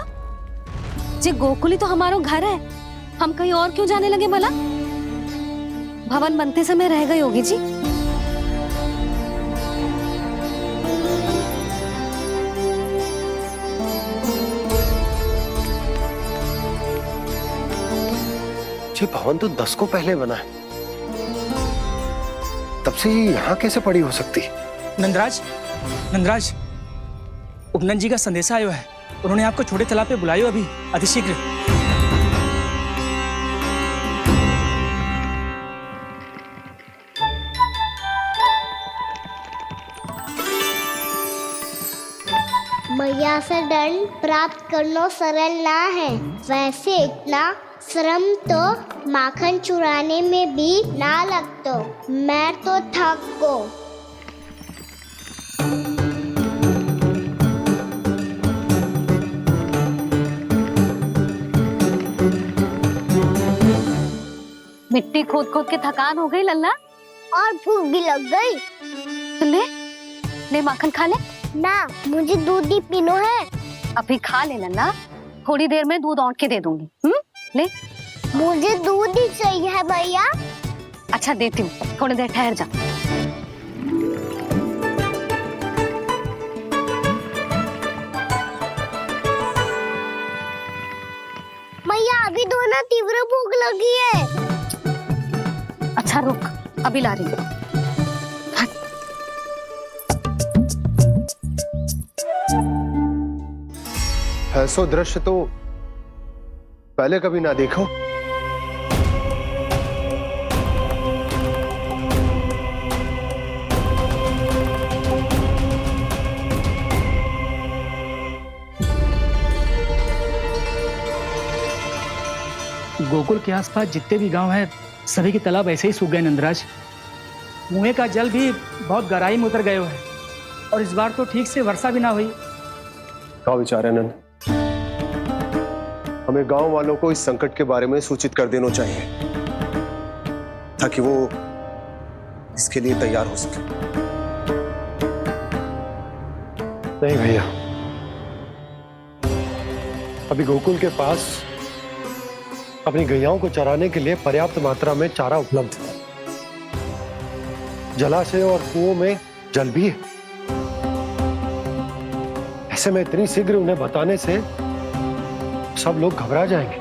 जे गोकुल ही तो हमारा घर है, हम कहीं और क्यों जाने लगे भला? भवन बनते समय रह गई होगी जी। ये भवन तो 10 को पहले बना है, तब से ये यहाँ कैसे पड़ी हो सकती? नंदराज, नंदराज, उपनंद जी का संदेशा आयो है। उन्होंने आपको छोटे तालाब पे बुलायो अभी, अतिशीघ्र। मैया से दंड प्राप्त करना सरल ना है। वैसे इतना श्रम तो माखन चुराने में भी ना लगतो। मैं तो थक को। मिट्टी खोद खोद के थकान हो गई लल्ला, और भूख भी लग गई। तो ले ले माखन खा ले। ना, मुझे दूध ही पीनो है। अभी खा ले लल्ला, थोड़ी देर में दूध औंट के दे दूंगी। ले। मुझे दूध ही चाहिए है भैया। अच्छा देती हूँ, थोड़ी देर ठहर जा। मैया अभी दोनों तीव्र भूख लगी है। अच्छा रुक, अभी ला रही हूँ। ऐसा दृश्य तो पहले कभी ना देखो। गोकुल के आसपास जितने भी गांव हैं, सभी के तालाब ऐसे ही सूख गए नंदराज। कुएं का जल भी बहुत गहराई में उतर गए है, और इस बार तो ठीक से वर्षा भी ना हुई। क्या विचार है नंद? हमें गांव वालों को इस संकट के बारे में सूचित कर देना चाहिए, ताकि वो इसके लिए तैयार हो सके। नहीं भैया, अभी गोकुल के पास अपनी गैयाओं को चराने के लिए पर्याप्त मात्रा में चारा उपलब्ध है। जलाशय और कुओं में जल भी है। ऐसे में इतनी शीघ्र उन्हें बताने से सब लोग घबरा जाएंगे।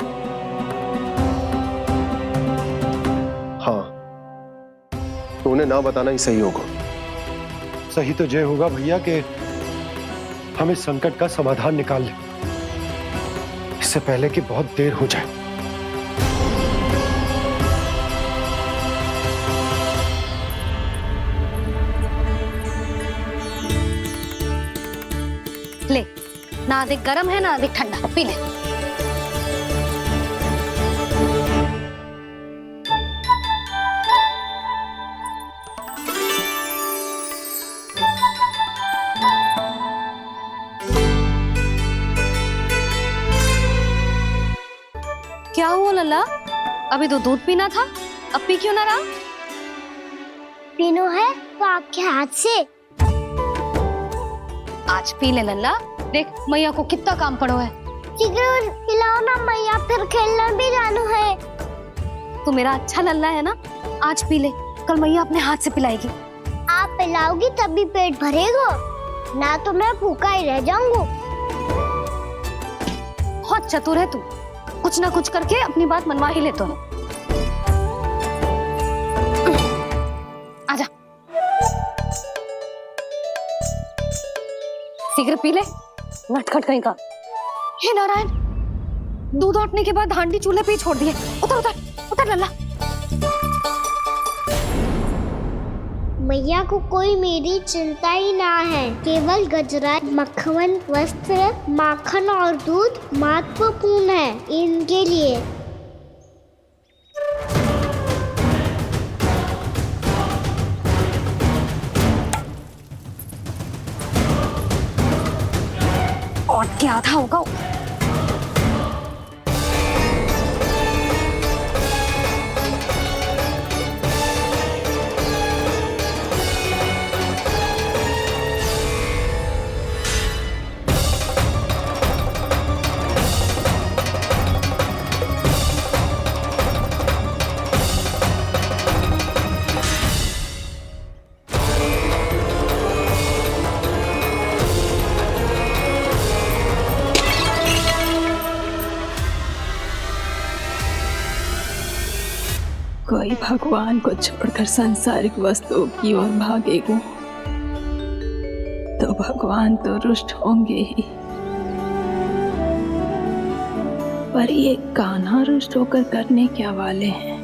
हाँ, तो उन्हें ना बताना ही सही होगा। सही तो ये होगा भैया कि हम इस संकट का समाधान निकाल लें, इससे पहले कि बहुत देर हो जाए। ले, ना अधिक गर्म है ना अधिक ठंडा, पी ले। क्या हुआ लल्ला? अभी तो दूध पीना था, अब पी क्यों ना रहा? पीनो है तो आपके हाथ से। आज पी ले लल्ला, देख मैया को कितना काम पड़ो है। शीघ्र पिलाओ ना मैया, फिर खेलना भी जाना है। तू मेरा अच्छा लल्ला है ना, आज पी ले, कल मैया अपने हाथ से पिलाएगी। आप पिलाओगी तभी पेट भरेगा, ना तो मैं भूखा ही रह जाऊंगा। बहुत चतुर है तू, कुछ ना कुछ करके अपनी बात मनवा ही लेता है। आजा, शीघ्र पी ले, नटखट कहीं का। हे नारायण, दूध औटने के बाद हांडी चूल्हे पे ही छोड़ दिए। उतर उतर उतर लल्ला। मैया को कोई मेरी चिंता ही ना है, केवल गजरा, मक्खन, वस्त्र, माखन और दूध महत्वपूर्ण है इनके लिए। और क्या था होगा? कोई भगवान को छोड़कर सांसारिक वस्तुओं की ओर भागेगा तो भगवान तो रुष्ट होंगे ही, पर ये कान्हा रुष्ट होकर करने क्या वाले हैं?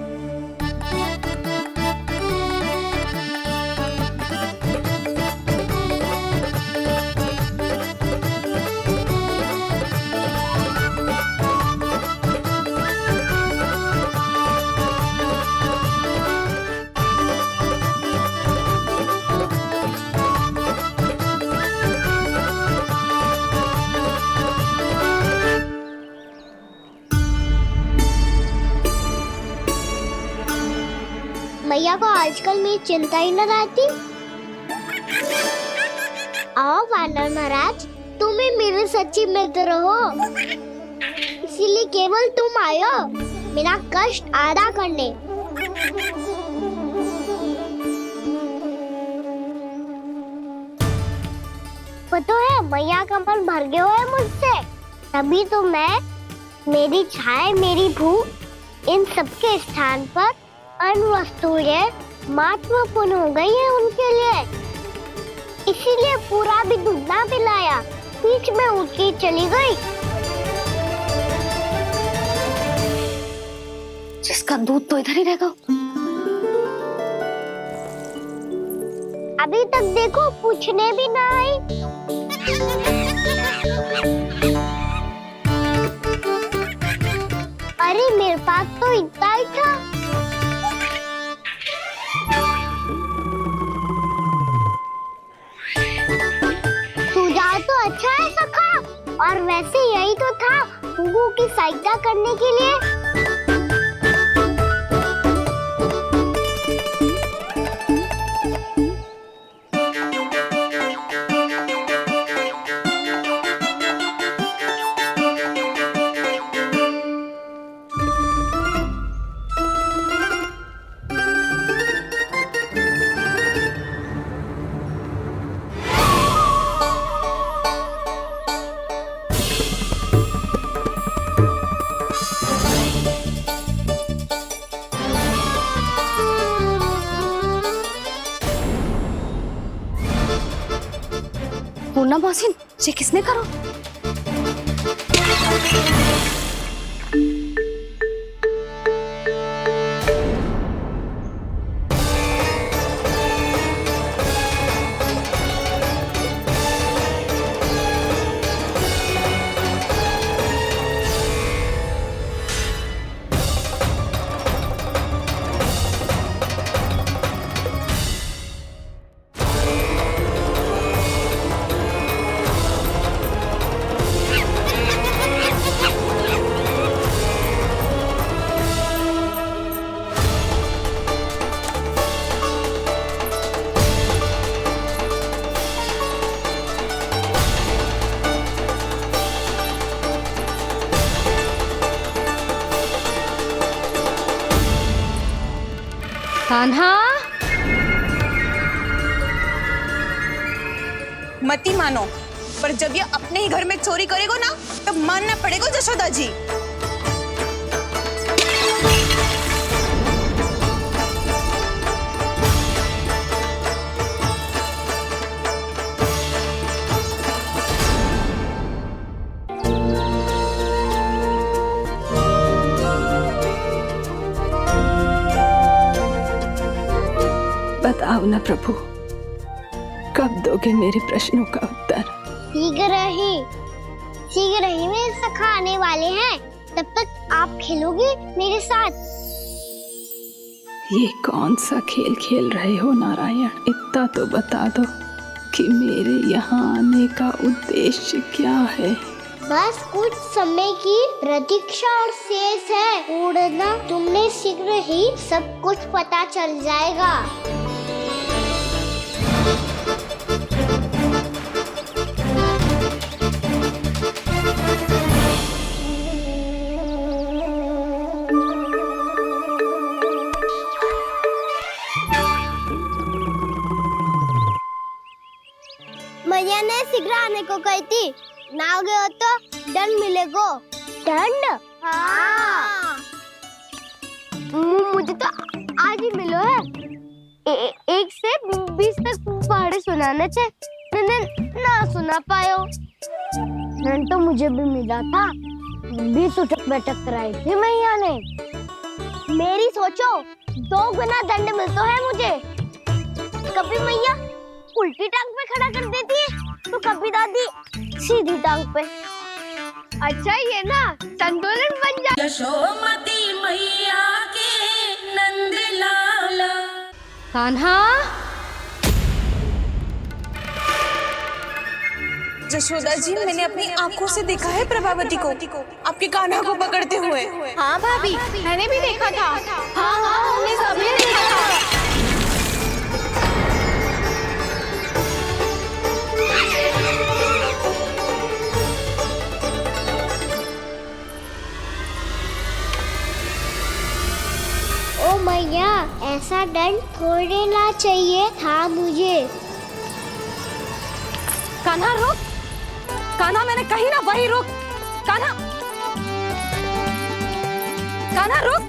मैया को आजकल मेरी चिंता ही न रहती। आओ वानर महाराज, तुम ही मेरे सच्ची मित्र हो, इसीलिए केवल तुम आयो मेरा कष्ट आधा करने। पता है मैया का मन भर गया है मुझसे, तभी तो मैं, मेरी छाया, मेरी भूख, इन सबके स्थान पर अन्य वस्तुएं महत्वपूर्ण हो गई है उनके लिए। इसीलिए पूरा भी दूध ना पिलाया, बीच में उठ के चली गई। जिसका दूध तो इधर ही रहेगा। अभी तक देखो पूछने भी ना आई। अरे मेरे पास तो इतना ही था। तो अच्छा है सखा, और वैसे यही तो था गुगु की सहायता करने के लिए। पूर्णा मौसी, ये किसने करो? कान्हा, मती मानो, पर जब ये अपने ही घर में चोरी करेगा ना, तब मानना पड़ेगा जशोदा जी। बताओ ना प्रभु, कब दोगे मेरे प्रश्नों का उत्तर? शीघ्र ही मेरे सखा आने वाले हैं, तब तक आप खेलोगे मेरे साथ। ये कौन सा खेल खेल रहे हो नारायण? इतना तो बता दो कि मेरे यहाँ आने का उद्देश्य क्या है? बस कुछ समय की प्रतीक्षा और शेष है। उड़ना तुमने शीघ्र ही सब कुछ पता चल जाएगा। मैया ने शीघ्र आने को कही थी, ना हो गए हो तो दंड मिलेगा। दंड? हाँ। मुझे तो आज ही मिलो है। 1 से 20 तक पहाड़े सुनाने थे, ना सुना पायो। दंड तो मुझे भी मिला था, 20 उठक बैठक कराई थी मैया ने। मेरी सोचो, 2 गुना दंड मिलता है मुझे। कभी मैया उल्टी टांग पे खड़ा कर देती है, तो कभी दादी सीधी टांग पे। अच्छा ये ना संतुलन बन जाए। यशोमती मैया के नंद लाला। कान्हा, जशोदा जी, मैंने अपनी आंखों से देखा है प्रभावती को आपके कान्हा को पकड़ते हुए। हाँ भाभी, मैंने भी देखा था। हाँ, हमने सबने देखा था। ओ मैया, ऐसा दंड थोड़े ना चाहिए था मुझे। कान्हा रुक, कान्हा मैंने कही ना वही रुक। कान्हा, कान्हा रुक।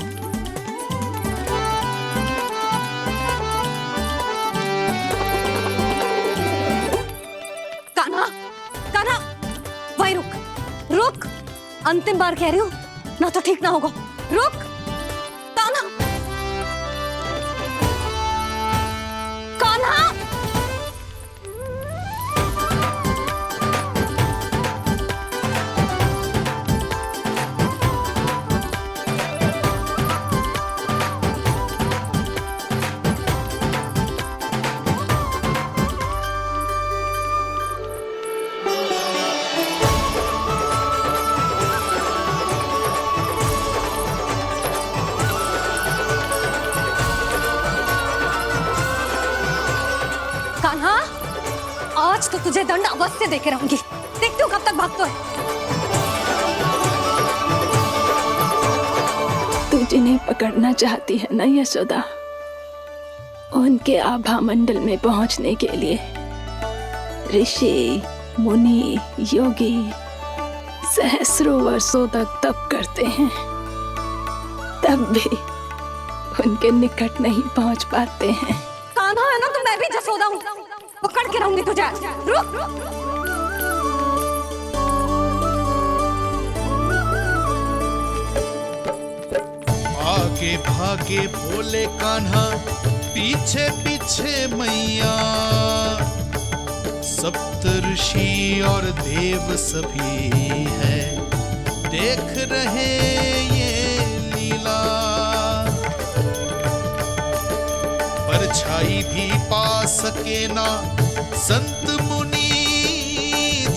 कान्हा, कान्हा वही रुक, रुक। अंतिम बार कह रही हूँ, ना तो ठीक ना होगा। रुक कान्हा, कान्हा। कान्हा, आज तो तुझे दंड अवश्य देके रहूंगी। देखती हूँ कब तक भागता है। तू जिन्हें पकड़ना चाहती है ना यशोदा, उनके आभा मंडल में पहुंचने के लिए ऋषि, मुनि, योगी सहस्रों वर्षों तक तप करते हैं, तब भी उनके निकट नहीं पहुंच पाते हैं। कान्हा है ना, तो मैं भी जसोदा हूँ, पकड़ के रहूंगी तुझे। रुक। आगे भागे भोले कान्हा, पीछे पीछे मैया। सप्तऋषि और देव सभी हैं, देख रहे ये लीला। परछाई भी पा सके ना संत मुनि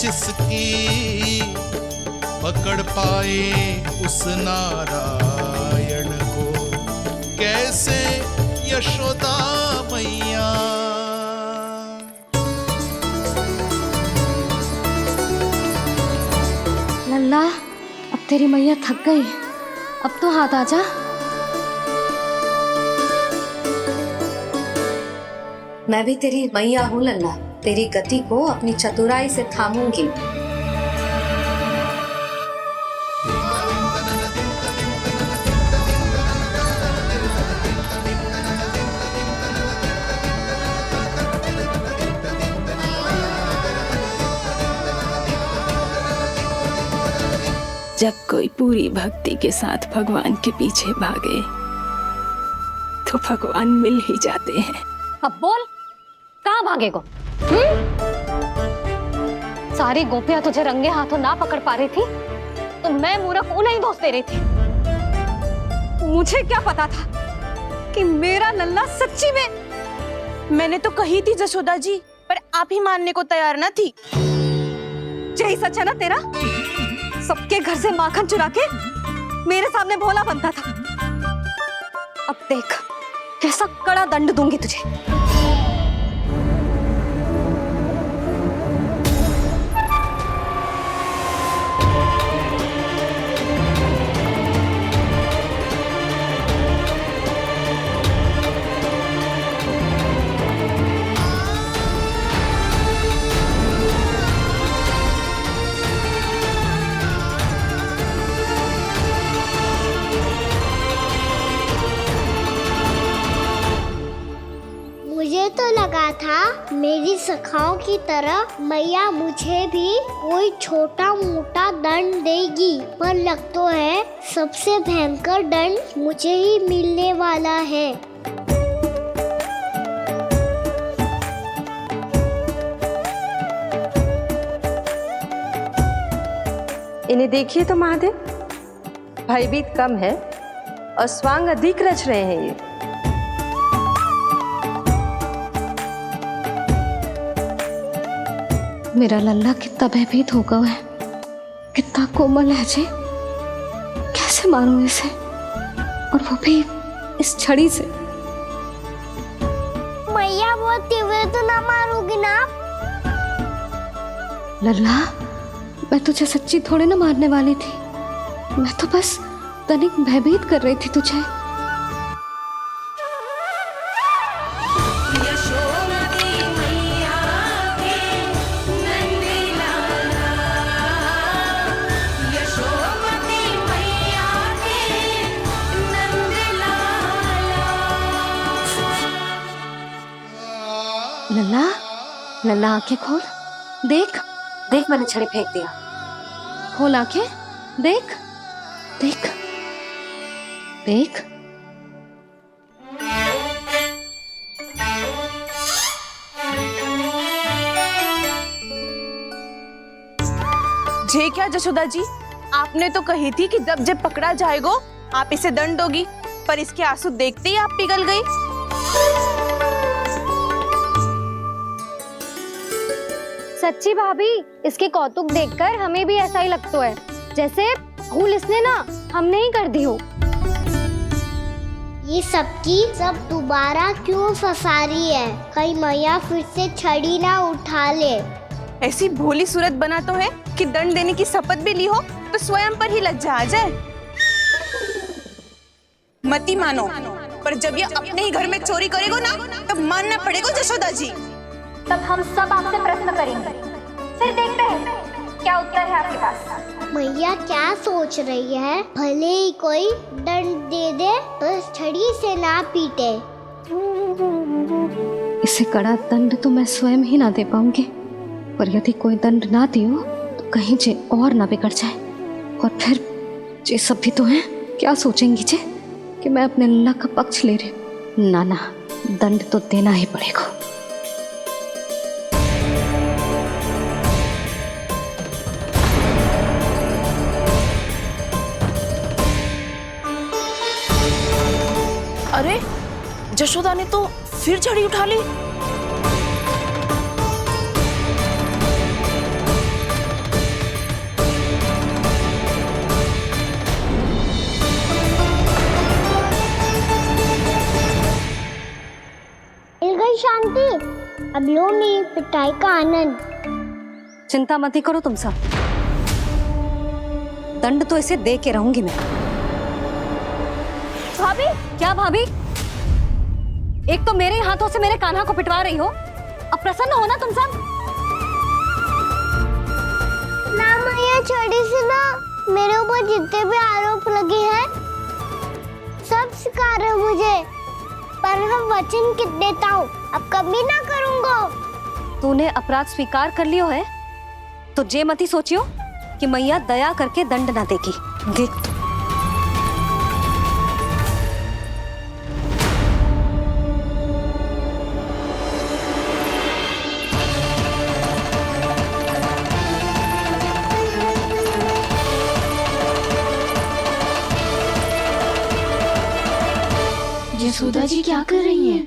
जिसकी, पकड़ पाए उस नारायण को कैसे यशोदा मैया। लल्ला, अब तेरी मैया थक गई, अब तो हाथ आजा। मैं भी तेरी मैया हूँ लल्ला, तेरी गति को अपनी चतुराई से थामूंगी। जब कोई पूरी भक्ति के साथ भगवान के पीछे भागे तो भगवान मिल ही जाते हैं। अब बोल, कहाँ भागेगो? सारी गोपियां तुझे रंगे हाथों ना पकड़ पा रही थी तो मैं मूर्ख उन्हें ही दोष दे रही थी। मुझे क्या पता था कि मेरा लल्ला सच्ची में। मैंने तो कही थी जशोदा जी, पर आप ही मानने को तैयार ना थी। यही सच है ना तेरा? सबके घर से माखन चुरा के मेरे सामने भोला बनता था। अब देख कैसा कड़ा दंड दूंगी तुझे। मुझे तो लगा था मेरी सखाओं की तरह मैया मुझे भी कोई छोटा मोटा दंड देगी, पर लग तो है सबसे भयंकर दंड मुझे ही मिलने वाला है। इन्हें देखिए तो महादेव, भयभीत कम है और स्वांग अधिक रच रहे हैं ये। मेरा लल्ला कितना भयभीत होगा है, कितना कोमल है जी। कैसे मारूं इसे, और वो भी इस छड़ी से। मैया बहुत तीव्र तो ना मारोगी ना? लल्ला, मैं तुझे सच्ची थोड़े ना मारने वाली थी। मैं तो बस तनिक भयभीत कर रही थी तुझे। लल्ला, लल्ला आंखें खोल, देख देख मैंने छड़ी फेंक दिया। खोल आंखें, देख देख देख। जे क्या जशोदा जी, आपने तो कही थी कि जब जब पकड़ा जाएगा आप इसे दंड दोगी, पर इसके आंसू देखते ही आप पिघल गई। सच्ची भाभी, इसके कौतुक देखकर हमें भी ऐसा ही लगता है जैसे भूल इसने ना हमने ही कर दी हो। ये सबकी सब दोबारा क्यों फंसा रही है? कहीं मैया फिर से छड़ी ना उठा ले। ऐसी भोली सूरत बना तो है कि दंड देने की शपथ भी ली हो तो स्वयं पर ही लज्जा आ जाए। मती मानो, पर जब ये अपने ही घर में चोरी करेगा ना, तब मानना पड़ेगा जशोदा जी। तब हम सब आपसे प्रश्न करेंगे, फिर देखते हैं क्या उत्तर है आपके पास। मैया क्या सोच रही है? भले ही कोई दंड दे दे तो छड़ी से ना पीटे। इसे कड़ा दंड तो मैं स्वयं ही ना दे पाऊंगी, पर यदि कोई दंड ना दियो तो कहीं जे और ना बिगड़ जाए, और फिर जे सब भी तो हैं, क्या सोचेंगी जे कि मैं अपने लल्ला का पक्ष ले रही। ना ना, दंड तो देना ही पड़ेगा। अरे जशोदा ने तो फिर छड़ी उठा ली। मिल गई शांति, अब लो मेरी पिटाई का आनंद। चिंता मत ही करो तुम सब, दंड तो इसे दे के रहूंगी मैं। भाभी, क्या भाभी? एक तो मेरे हाथों से मेरे कान्हा को पिटवा रही हो, अब प्रसन्न हो ना तुम सब। ना मैया छोड़ी सी ना, मेरे ऊपर जितने भी आरोप लगे हैं सब स्वीकार है मुझे, पर हम वचन देता हूँ अब कभी ना करूँगा। तूने अपराध स्वीकार कर लियो है तो जे मती सोचियो कि मैया दया करके दंड ना देगी। देख यशोदा जी क्या कर रही हैं?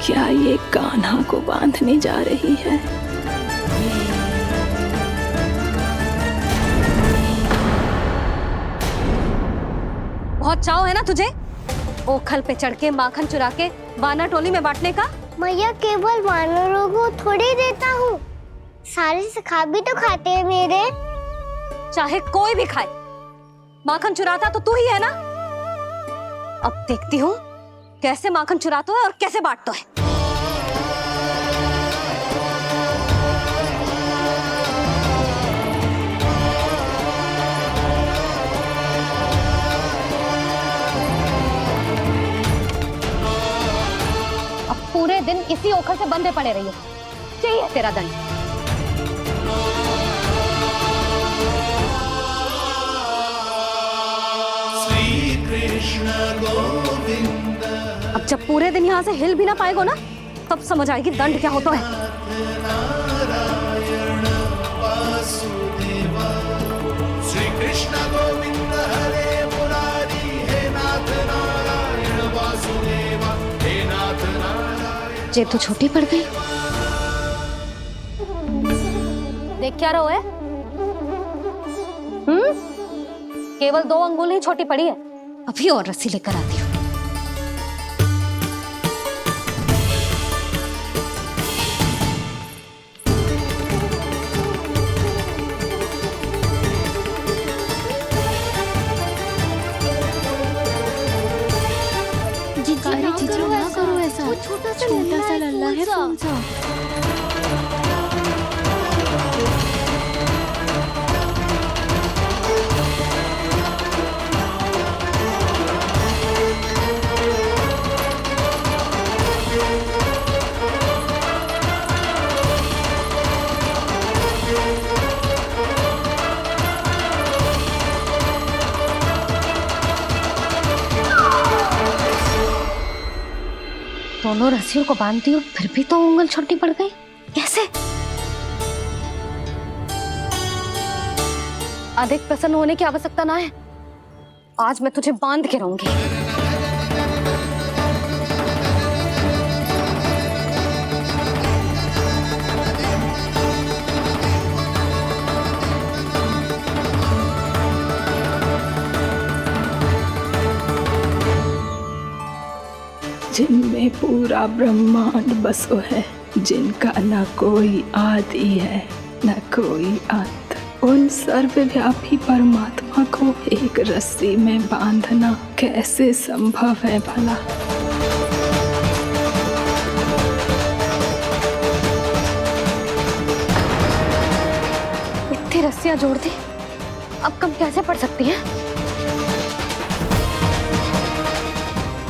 क्या ये कान्हा को बांधने जा रही है? बहुत चाव है ना तुझे ओखल पे चढ़ के माखन चुरा के वानर टोली में बांटने का? मैया केवल वानरों को थोड़ी देता हूँ, सारे सखा भी तो खाते हैं मेरे। चाहे कोई भी खाए, माखन चुराता तो तू ही है ना। अब देखती हूँ कैसे माखन चुराता है और कैसे बांटता है। अब पूरे दिन इसी ओखल से बंधे पड़े रहिए, चाहिए तेरा दंड। अब जब पूरे दिन यहाँ से हिल भी ना पाएगो ना, तब समझ आएगी दंड क्या होता है। श्री कृष्ण गोविंद हरे मुरारी, हे नाथ नारायण वासुदेव, हे नाथ नारायण। जेब तो छोटी पड़ गई। देख क्या रहो है? केवल 2 अंगुल ही छोटी पड़ी है, अभी और रस्सी लेकर आती हूँ। जीजू ना करो ऐसा, छोटा सा लल्ला है कौन सा? दोनों रस्सियों को बांधती हूँ, फिर भी तो उंगल छोटी पड़ गई। कैसे? अधिक प्रसन्न होने की आवश्यकता ना है, आज मैं तुझे बांध के रहूंगी। जिनमें पूरा ब्रह्मांड बसो है, जिनका न कोई आदि है न कोई अंत, उन सर्वव्यापी परमात्मा को एक रस्सी में बांधना कैसे संभव है भला? इतनी रस्सियां जोड़ दी, अब कम कैसे पड़ सकती है?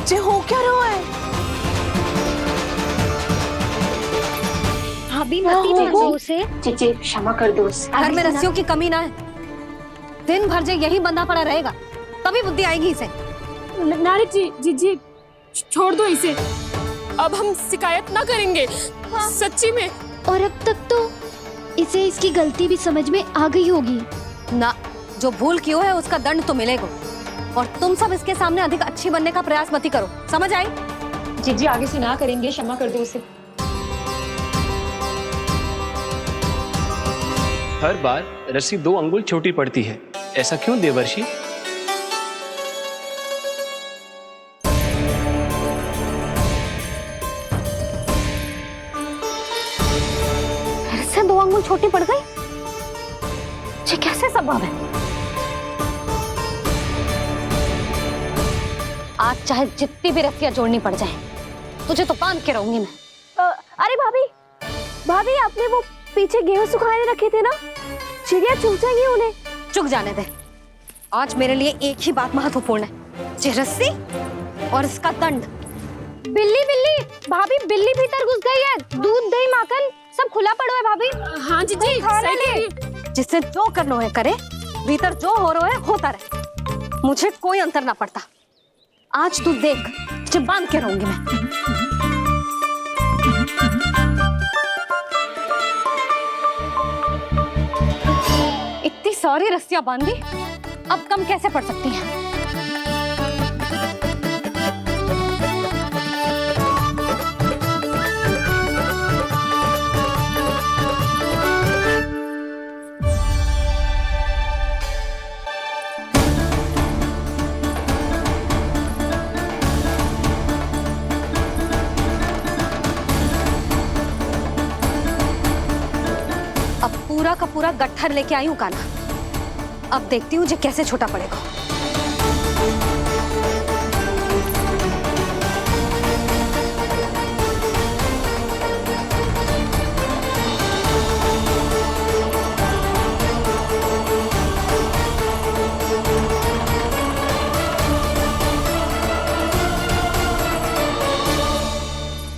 जे हो क्या रहा है? भाभी मत उसे, चीची क्षमा कर दो उसे। घर में रस्सियों की कमी ना है, दिन भर जे यही बंधा पड़ा रहेगा, तभी बुद्धि आएगी इसे। नारी जी छोड़ दो इसे, अब हम शिकायत ना करेंगे। सच्ची में। और अब तक तो इसे इसकी गलती भी समझ में आ गई होगी ना। जो भूल क्यों है उसका दंड तो मिलेगा, और तुम सब इसके सामने अधिक अच्छी बनने का प्रयास मत करो, समझ आई? जी आगे से ना करेंगे, क्षमा कर दो उसे। हर बार रस्सी 2 अंगुल छोटी पड़ती है, ऐसा क्यों देवर्षि? फिर से 2 अंगुल छोटी पड़ गई? ये कैसे संभव है? आज चाहे जितनी भी रस्सियां जोड़नी पड़ जाए, तुझे तो बांध के रहूंगी मैं। अरे भाभी, भाभी आपने वो पीछे गेहूं सुखाने रखे थे ना, चिड़िया चुग जाएंगी उन्हें। चुग जाने दे। आज मेरे लिए एक ही बात महत्वपूर्ण है, ये रस्सी और इसका दंड। बिल्ली बिल्ली, भाभी बिल्ली भीतर घुस गई है। दूध दही माखन सब खुला पड़ा है भाभी। हाँ जी जी, खाने ले। जिससे जो करना है करे, भीतर जो हो रहा है होता रहे, मुझे कोई अंतर ना पड़ता। आज तू देख, तुझे बांध के रहूंगी मैं। इतनी सारी रस्सियां बांधी, अब कम कैसे पड़ सकती हैं? अब पूरा का पूरा गट्ठर लेके आई हूं कान्हा। अब देखती हूँ जे कैसे छोटा पड़ेगा।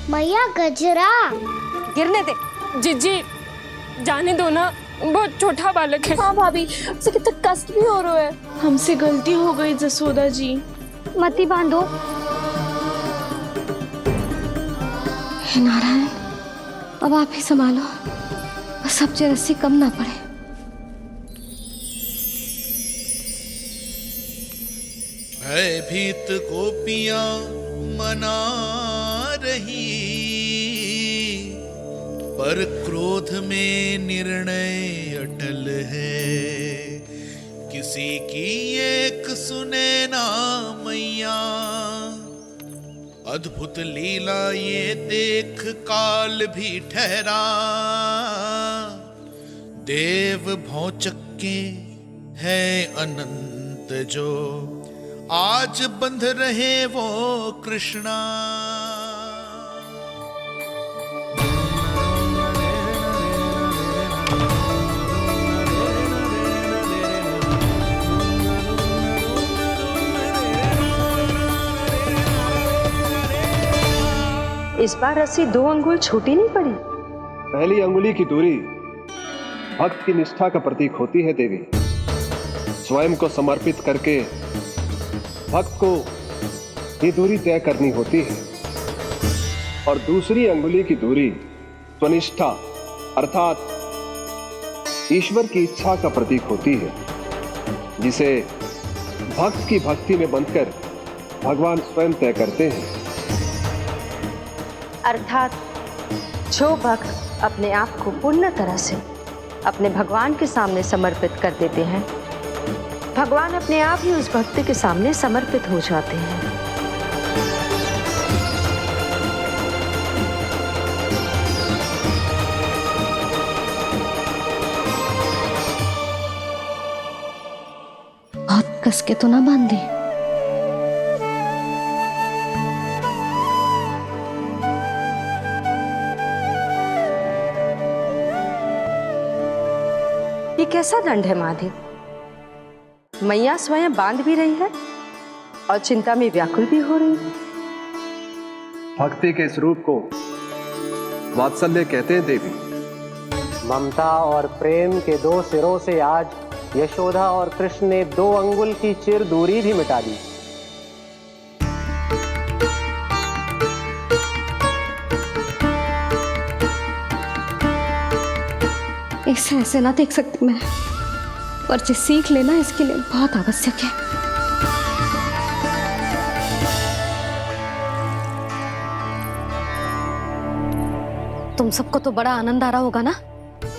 मैया गजरा गिरने दे। जीजी जाने दो ना, बहुत छोटा बालक है। हाँ भाभी, उसे कितना कष्ट भी हो रहा है। हमसे गलती हो गई जसोदा जी। मती बांधो। हे नारायण, अब आप ही संभालो, बस अब जे रस्सी कम ना पड़े। भयभीत गोपियां मना रही, पर क्रोध में निर्णय अटल है। किसी की एक सुने ना मैया, अद्भुत लीला ये देख काल भी ठहरा। देव भौचक्के है अनंत जो, आज बंध रहे वो कृष्णा। इस बार रस्सी 2 अंगुल छोटी नहीं पड़ी। पहली अंगुली की दूरी भक्त की निष्ठा का प्रतीक होती है देवी। स्वयं को समर्पित करके भक्त को ये दूरी तय करनी होती है। और दूसरी अंगुली की दूरी स्वनिष्ठा अर्थात ईश्वर की इच्छा का प्रतीक होती है, जिसे भक्त की भक्ति में बंधकर भगवान स्वयं तय करते हैं। अर्थात जो भक्त अपने आप को पूर्ण तरह से अपने भगवान के सामने समर्पित कर देते हैं, भगवान अपने आप ही उस भक्त के सामने समर्पित हो जाते हैं। बहुत कस के तो ना बांधे। ये कैसा दंड है महादेव? मैया स्वयं बांध भी रही है और चिंता में व्याकुल भी हो रही है। भक्ति के स्वरूप को वात्सल्य कहते हैं देवी। ममता और प्रेम के 2 सिरों से आज यशोदा और कृष्ण ने 2 अंगुल की चिर दूरी भी मिटा दी। इसे ऐसे ना देख सकती मैं, पर जो सीख लेना इसके लिए बहुत आवश्यक है। तुम सबको तो बड़ा आनंद आ रहा होगा ना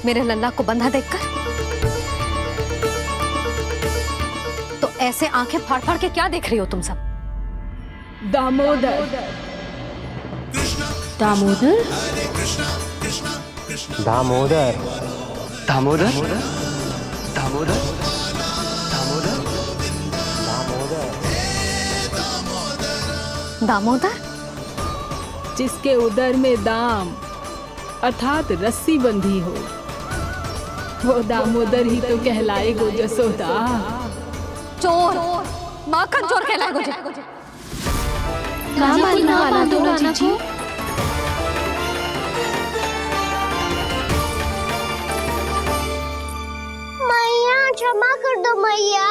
मेरे लल्ला को बंधा देखकर। तो ऐसे आंखें फाड़ फाड़ के क्या देख रही हो तुम सब? दामोदर दामोदर दामोदर दामोदर दामोदर दामोदर दामोदर दामोदर? जिसके उदर में दाम अर्थात रस्सी बंधी हो, वो दामोदर ही तो कहलाएगो जसोदा। चोर, माखन चोर कहलाएगो जे। ना मानना वाला तो जीजी। मैया क्षमा कर दो मैया।